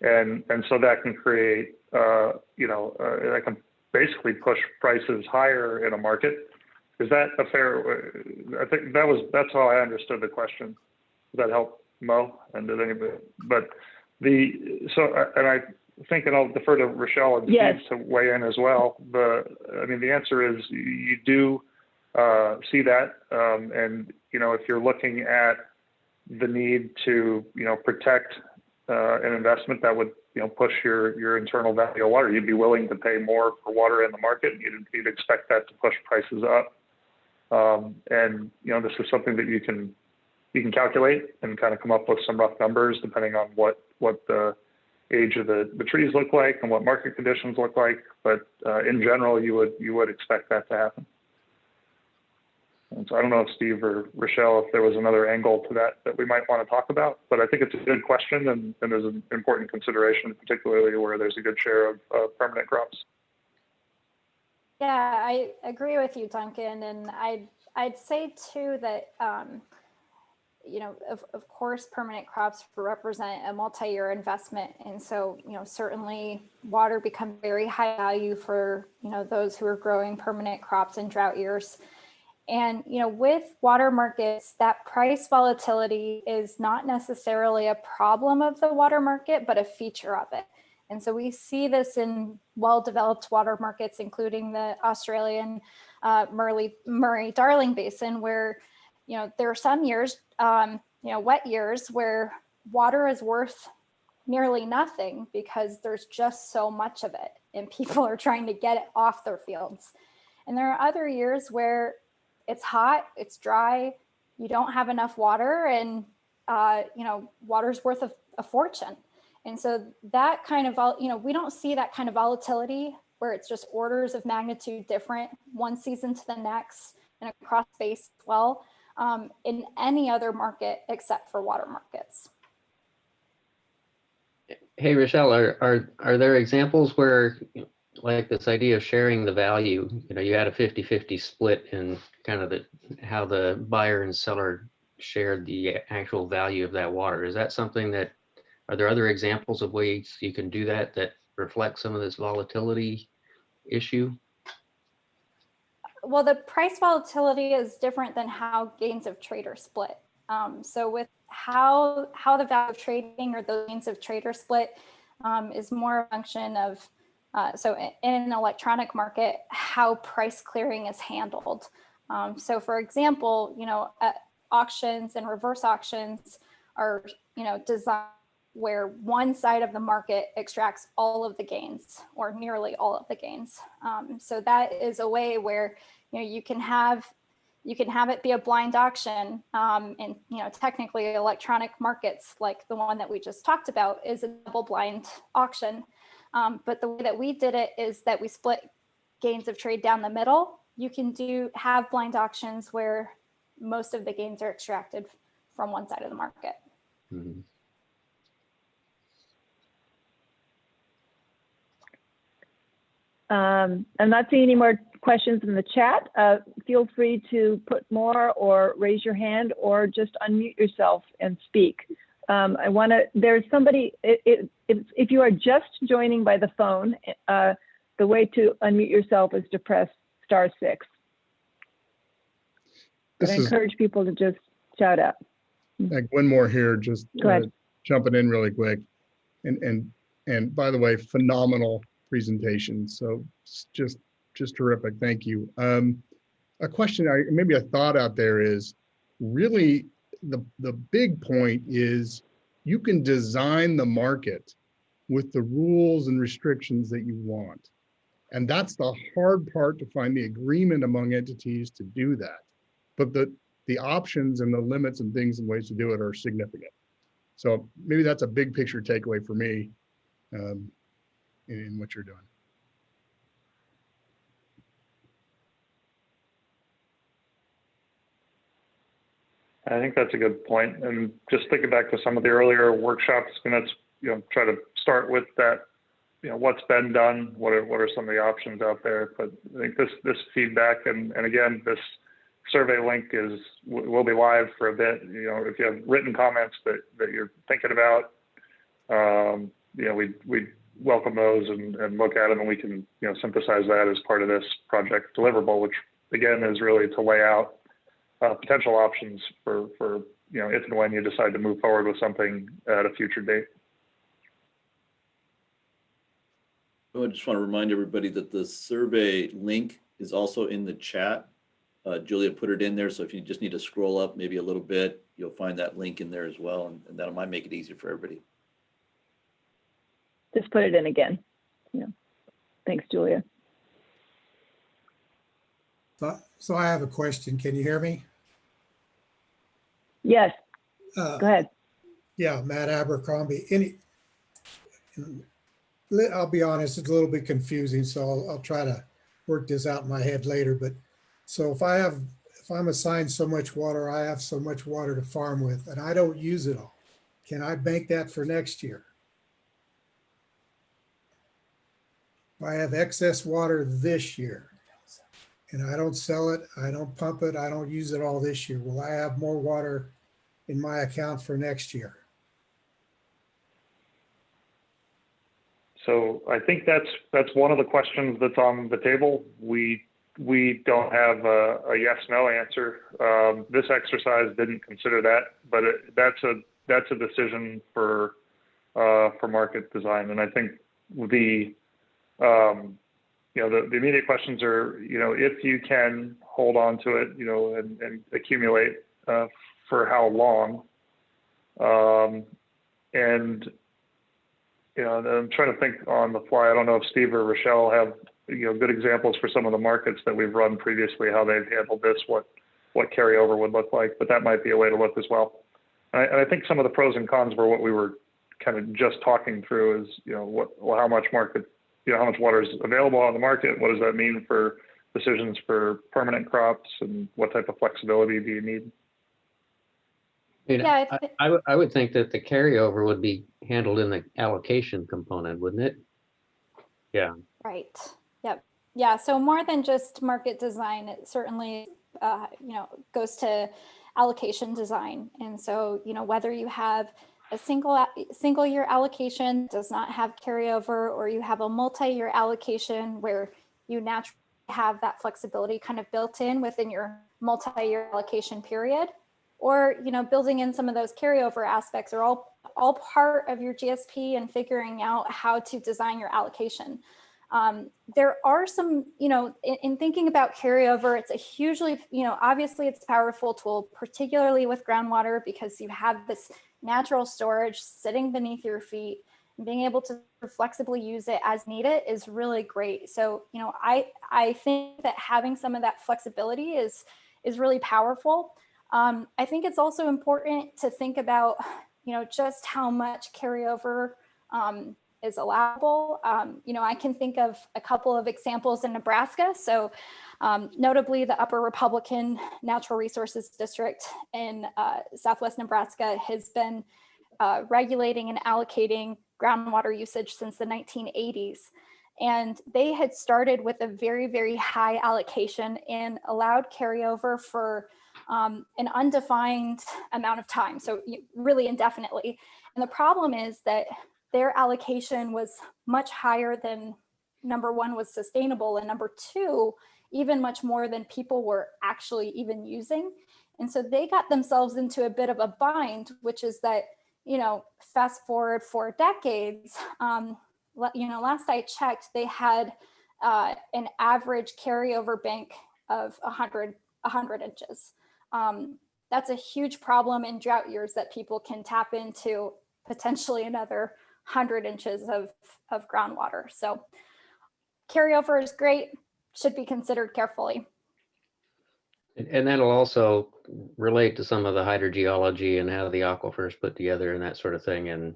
And so that can create, that can basically push prices higher in a market. Is that a fair, I think that's how I understood the question. Does that help, Mo? And did anybody, and I think, and I'll defer to Rochelle and Yes. Steve to weigh in as well. The answer is you do see that. And, if you're looking at the need to, protect an investment that would, push your internal value of water, you'd be willing to pay more for water in the market. You'd expect that to push prices up. And, this is something that you can calculate and kind of come up with some rough numbers depending on what the age of the trees look like and what market conditions look like. But in general, you would expect that to happen. And so I don't know if Steve or Rochelle, if there was another angle to that we might want to talk about, but I think it's a good question and there's an important consideration, particularly where there's a good share of permanent crops. Yeah, I agree with you, Duncan. And I'd say too that, of course, permanent crops represent a multi-year investment. And so, certainly water becomes very high value for, those who are growing permanent crops in drought years. And, with water markets, that price volatility is not necessarily a problem of the water market, but a feature of it. And so we see this in well-developed water markets, including the Australian Murray-Darling Basin, where, there are some years, wet years where water is worth nearly nothing because there's just so much of it and people are trying to get it off their fields. And there are other years where it's hot, it's dry, you don't have enough water, and water's worth a fortune. And so that kind of, we don't see that kind of volatility where it's just orders of magnitude different one season to the next and across space as well in any other market except for water markets. Hey, Rochelle, are there examples where, like this idea of sharing the value, you had a 50-50 split in kind of how the buyer and seller shared the actual value of that water? Is that something that, are there other examples of ways you can do that reflect some of this volatility issue? Well, the price volatility is different than how gains of trade are split. So with how the value of trading or the gains of trade are split is more a function of, so in an electronic market, how price clearing is handled. So for example, auctions and reverse auctions are, designed where one side of the market extracts all of the gains or nearly all of the gains. So that is a way where, you can have it be a blind auction, and technically electronic markets like the one that we just talked about is a double blind auction. But the way that we did it is that we split gains of trade down the middle. You can have blind auctions where most of the gains are extracted from one side of the market. Mm-hmm. I'm not seeing any more questions in the chat. Feel free to put more or raise your hand or just unmute yourself and speak. There's somebody, if you are just joining by the phone, the way to unmute yourself is to press *6. I encourage people to just shout out. Like one more here, just jumping in really quick. And by the way, phenomenal presentation. So just terrific. Thank you. A question, maybe a thought out there is really the big point is you can design the market with the rules and restrictions that you want. And that's the hard part, to find the agreement among entities to do that. But the options and the limits and things and ways to do it are significant. So maybe that's a big picture takeaway for me in what you're doing. I think that's a good point. And just thinking back to some of the earlier workshops, and that's, try to start with that, what's been done, what are some of the options out there. But I think this feedback, and again, this survey link will be live for a bit. If you have written comments that you're thinking about, we welcome those and look at them, and we can, synthesize that as part of this project deliverable, which again is really to lay out potential options for if and when you decide to move forward with something at a future date. I just want to remind everybody that the survey link is also in the chat. Julia put it in there, so if you just need to scroll up maybe a little bit, you'll find that link in there as well, and that might make it easier for everybody. Just put it in again. Thanks, Julia. So I have a question. Can you hear me? Yes. Go ahead. Yeah, Matt Abercrombie. I'll be honest, it's a little bit confusing, so I'll try to work this out in my head later. But so if I'm assigned so much water, I have so much water to farm with, and I don't use it all, can I bank that for next year? If I have excess water this year and I don't sell it, I don't pump it, I don't use it all this year, will I have more water in my account for next year? So I think that's one of the questions that's on the table. We we don't have a yes/no answer. This exercise didn't consider that, but that's a decision for market design. And I think the the immediate questions are, if you can hold on to it, and accumulate for how long, and I'm trying to think on the fly. I don't know if Steve or Rochelle have good examples for some of the markets that we've run previously, how they've handled this, what carryover would look like, but that might be a way to look as well. And I think some of the pros and cons were what we were kind of just talking through, is how much water is available on the market, what does that mean for decisions for permanent crops, and what type of flexibility do you need? Yeah, I would think that the carryover would be handled in the allocation component, wouldn't it? Yeah. Right. Yep. Yeah. So more than just market design, it certainly, goes to allocation design. And so, whether you have a single year allocation does not have carryover, or you have a multi-year allocation where you naturally have that flexibility kind of built in within your multi-year allocation period, or building in some of those carryover aspects are all part of your GSP and figuring out how to design your allocation. There are some, in thinking about carryover, it's a hugely, obviously it's a powerful tool, particularly with groundwater, because you have this natural storage sitting beneath your feet, and being able to flexibly use it as needed is really great. So, I think that having some of that flexibility is really powerful. I think it's also important to think about, just how much carryover is allowable. I can think of a couple of examples in Nebraska. So notably the Upper Republican Natural Resources District in Southwest Nebraska has been regulating and allocating groundwater usage since the 1980s. And they had started with a very, very high allocation and allowed carryover for an undefined amount of time, so really indefinitely. And the problem is that their allocation was much higher than, number one, was sustainable, and number two, even much more than people were actually even using. And so they got themselves into a bit of a bind, which is that, fast forward 4 decades, last I checked, they had an average carryover bank of 100 inches. That's a huge problem in drought years that people can tap into potentially another 100 inches of groundwater. So carryover is great, should be considered carefully. And that'll also relate to some of the hydrogeology and how the aquifers put together and that sort of thing. And,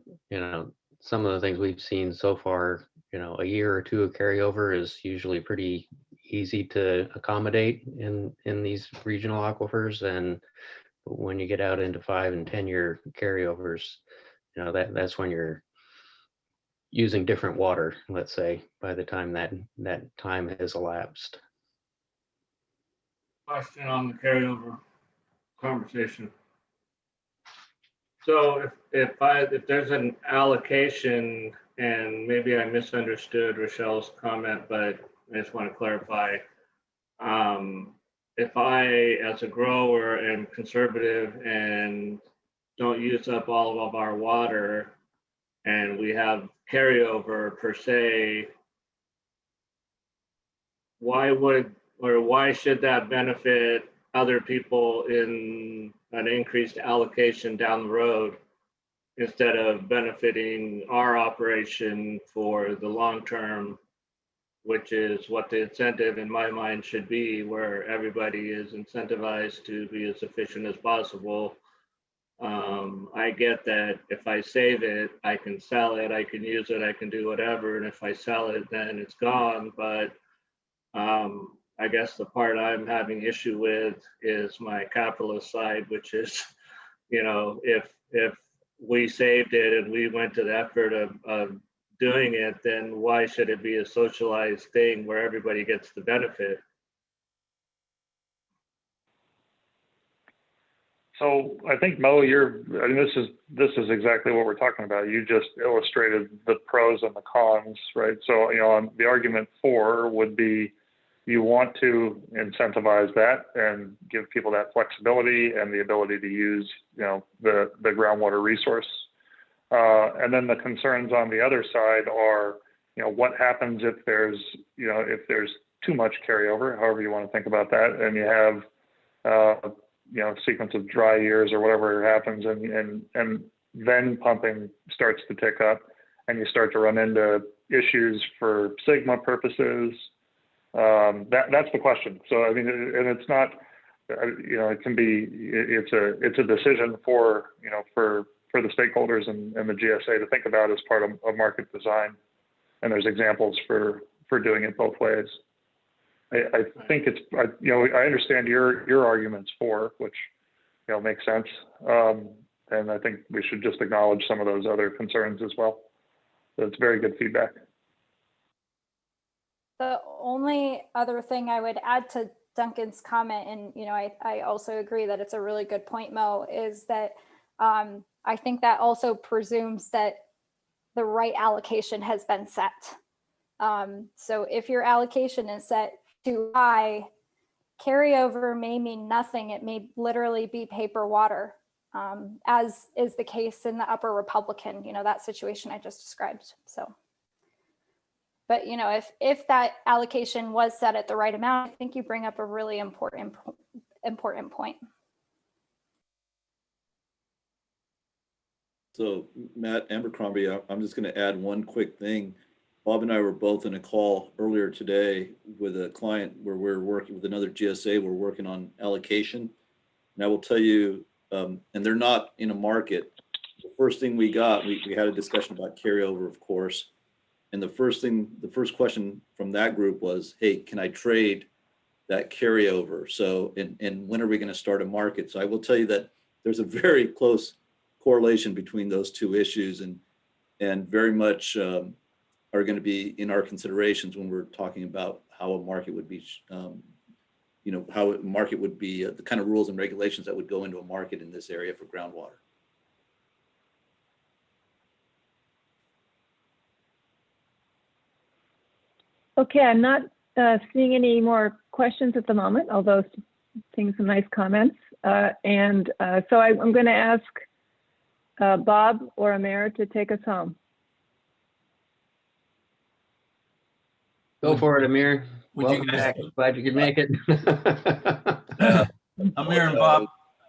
some of the things we've seen so far, a year or two of carryover is usually pretty easy to accommodate in these regional aquifers. And when you get out into 5 and 10 year carryovers, that's when you're using different water, let's say, by the time that time has elapsed. Question on the carryover conversation. So if there's an allocation, and maybe I misunderstood Rochelle's comment, but I just want to clarify. If I, as a grower, am conservative and don't use up all of our water, and we have carryover per se, why should that benefit other people in an increased allocation down the road, instead of benefiting our operation for the long term, which is what the incentive in my mind should be, where everybody is incentivized to be as efficient as possible. I get that if I save it, I can sell it, I can use it, I can do whatever. And if I sell it, then it's gone. But I guess the part I'm having issue with is my capitalist side, which is, if we saved it and we went to the effort of doing it, then why should it be a socialized thing where everybody gets the benefit? So I think, Mo, this is exactly what we're talking about. You just illustrated the pros and the cons, right? So, the argument for would be, you want to incentivize that and give people that flexibility and the ability to use, the groundwater resource. And then the concerns on the other side are, what happens if there's too much carryover, however you want to think about that, and you have, a sequence of dry years or whatever happens, and then pumping starts to tick up, and you start to run into issues for Sigma purposes. That's the question. So I mean, and it's not, it can be, it's a decision for the stakeholders and the GSA to think about as part of market design. And there's examples for doing it both ways. I think it's, I understand your arguments for, which, makes sense. And I think we should just acknowledge some of those other concerns as well. So it's very good feedback. The only other thing I would add to Duncan's comment, and I also agree that it's a really good point, Mo, is that I think that also presumes that the right allocation has been set. So if your allocation is set too high, carryover may mean nothing. It may literally be paper water, as is the case in the Upper Republican, that situation I just described. So. But if that allocation was set at the right amount, I think you bring up a really important point. So Matt Abercrombie, I'm just going to add one quick thing. Bob and I were both in a call earlier today with a client where we're working with another GSA. We're working on allocation. And I will tell you, and they're not in a market. The first thing we got, we had a discussion about carryover, of course. And the first question from that group was, hey, can I trade that carryover? So, and when are we going to start a market? So I will tell you that there's a very close correlation between those two issues, and very much are going to be in our considerations when we're talking about how a market would be, how a market would be, the kind of rules and regulations that would go into a market in this area for groundwater. Okay, I'm not seeing any more questions at the moment, although seeing some nice comments. So I'm going to ask Bob or Amir to take us home. Go for it, Amir. Would you Welcome guys, back. Glad you could make it. Amir and Bob,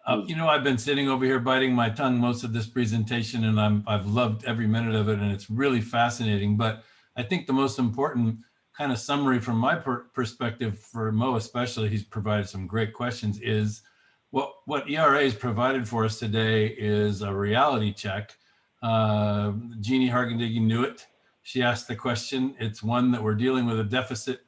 I've been sitting over here biting my tongue most of this presentation, and I've loved every minute of it, and it's really fascinating. But I think the most important kind of summary from my perspective, for Mo especially, he's provided some great questions, is what ERA has provided for us today is a reality check. Jeannie Hargendiggy knew it. She asked the question. It's one that we're dealing with a deficit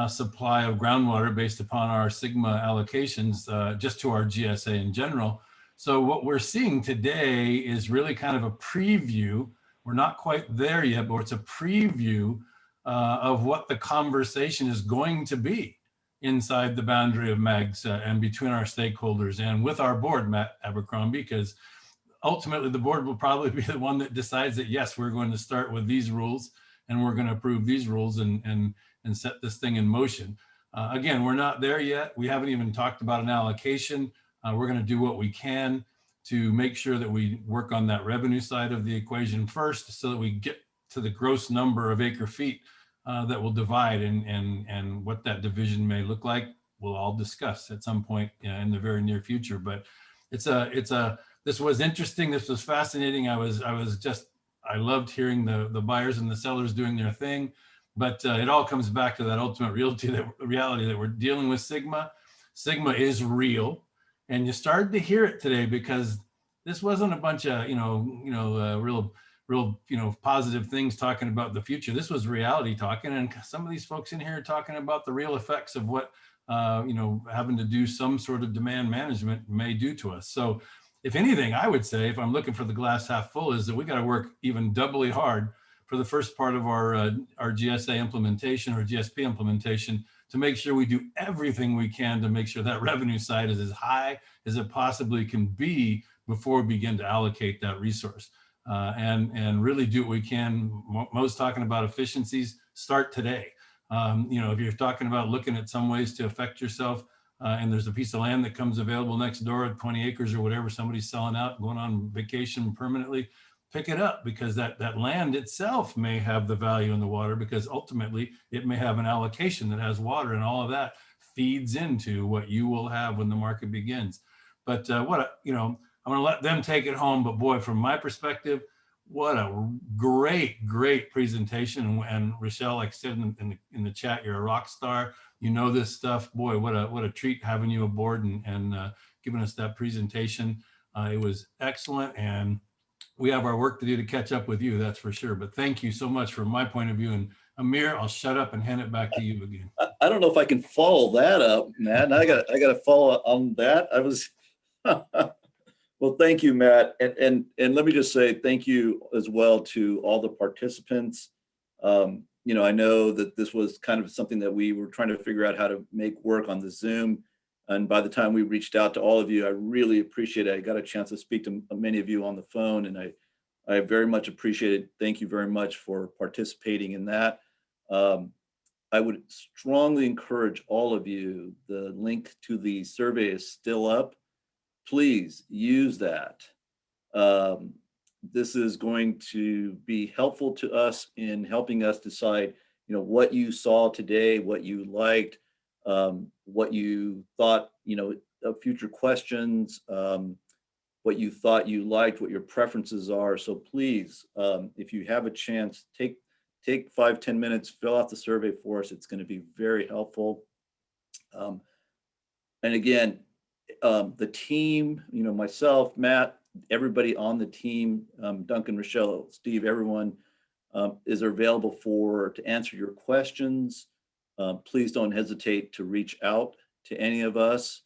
supply of groundwater based upon our Sigma allocations just to our GSA in general. So what we're seeing today is really kind of a preview. We're not quite there yet, but it's a preview of what the conversation is going to be inside the boundary of MAGS and between our stakeholders and with our board, Matt Abercrombie, because ultimately the board will probably be the one that decides that, yes, we're going to start with these rules and we're going to approve these rules and set this thing in motion. Again, we're not there yet. We haven't even talked about an allocation. We're going to do what we can to make sure that we work on that revenue side of the equation first, so that we get to the gross number of acre feet that will divide, and what that division may look like, we'll all discuss at some point in the very near future. But this was interesting. This was fascinating. I loved hearing the buyers and the sellers doing their thing. But it all comes back to that ultimate reality that we're dealing with Sigma. Sigma is real, and you started to hear it today, because this wasn't a bunch of real positive things talking about the future. This was reality talking, and some of these folks in here are talking about the real effects of what having to do some sort of demand management may do to us. So if anything, I would say, if I'm looking for the glass half full, is that we got to work even doubly hard for the first part of our GSA implementation or GSP implementation to make sure we do everything we can to make sure that revenue side is as high as it possibly can be before we begin to allocate that resource. And really do what we can. Most talking about efficiencies, start today. You know, if you're talking about looking at some ways to affect yourself, and there's a piece of land that comes available next door at 20 acres or whatever, somebody's selling out, going on vacation permanently, pick it up, because that land itself may have the value in the water, because ultimately it may have an allocation that has water, and all of that feeds into what you will have when the market begins. But you know, I'm going to let them take it home. But boy, from my perspective, what a great presentation. And Rochelle, like I said in the chat, you're a rock star. You know this stuff. Boy, what a treat having you aboard and giving us that presentation. It was excellent, and we have our work to do to catch up with you, that's for sure. But thank you so much from my point of view. And Amir, I'll shut up and hand it back to you again. I don't know if I can follow that up, Matt. I got to follow on that. I was well, thank you, Matt. And let me just say thank you as well to all the participants. You know, I know that this was kind of something that we were trying to figure out how to make work on the Zoom. And by the time we reached out to all of you, I really appreciate it. I got a chance to speak to many of you on the phone, and I very much appreciate it. Thank you very much for participating in that. I would strongly encourage all of you, the link to the survey is still up. Please use that. This is going to be helpful to us in helping us decide, you know, what you saw today, what you liked, what you thought, you know, of future questions, what you thought you liked, what your preferences are. So please, if you have a chance, take 5-10 minutes, fill out the survey for us. It's going to be very helpful. And again, the team, you know, myself, Matt, everybody on the team, Duncan, Rochelle, Steve, everyone is available to answer your questions. Please don't hesitate to reach out to any of us.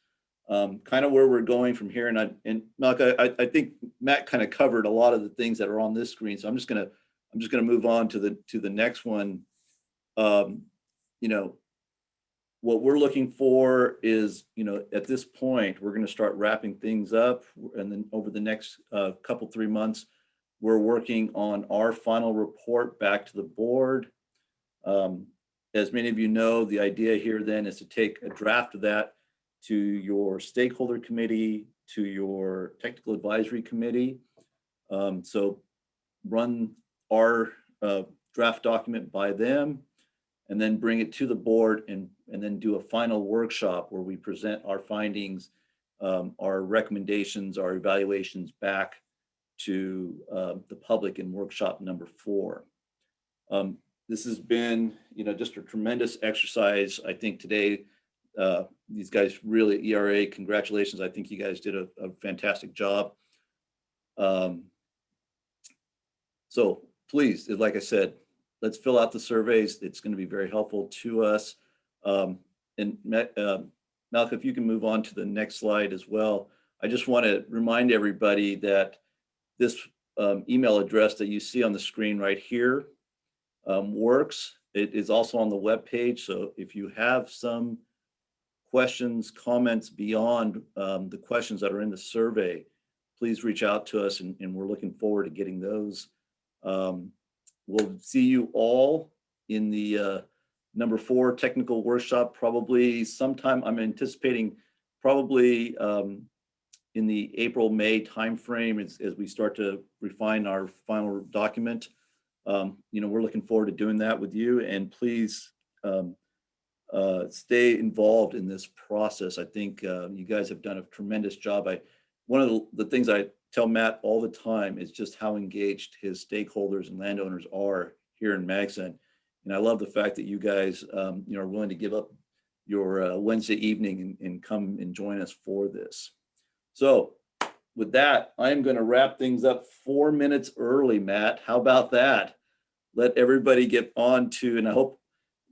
Kind of where we're going from here, and Malcolm, I think Matt kind of covered a lot of the things that are on this screen. So I'm just gonna move on to the next one. You know, what we're looking for is, you know, at this point, we're going to start wrapping things up, and then over the next couple 3 months, we're working on our final report back to the board. As many of you know, the idea here then is to take a draft of that to your stakeholder committee, to your technical advisory committee. So run our draft document by them, and then bring it to the board, and then do a final workshop where we present our findings, our recommendations, our evaluations back to the public in workshop number 4. This has been, you know, just a tremendous exercise. I think today, these guys really, ERA, congratulations. I think you guys did a fantastic job. So please, like I said, let's fill out the surveys. It's going to be very helpful to us. And Malcolm, if you can move on to the next slide as well. I just want to remind everybody that this email address that you see on the screen right here works. It is also on the web page. So if you have some questions, comments beyond the questions that are in the survey, please reach out to us, and we're looking forward to getting those. We'll see you all in the number 4 technical workshop, probably sometime. I'm anticipating probably in the April-May timeframe as we start to refine our final document. You know, we're looking forward to doing that with you, and please stay involved in this process. I think you guys have done a tremendous job. One of the things I tell Matt all the time is just how engaged his stakeholders and landowners are here in Magson. And I love the fact that you guys you know, are willing to give up your Wednesday evening and come and join us for this. So with that, I'm going to wrap things up 4 minutes early, Matt. How about that? Let everybody get on to, and I hope,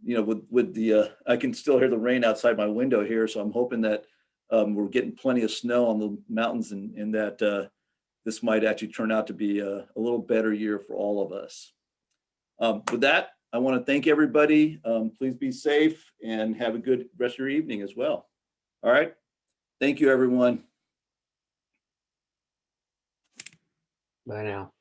you know, with the, I can still hear the rain outside my window here. So I'm hoping that we're getting plenty of snow on the mountains, and that this might actually turn out to be a little better year for all of us. With that, I want to thank everybody. Please be safe and have a good rest of your evening as well. All right. Thank you, everyone. Bye now.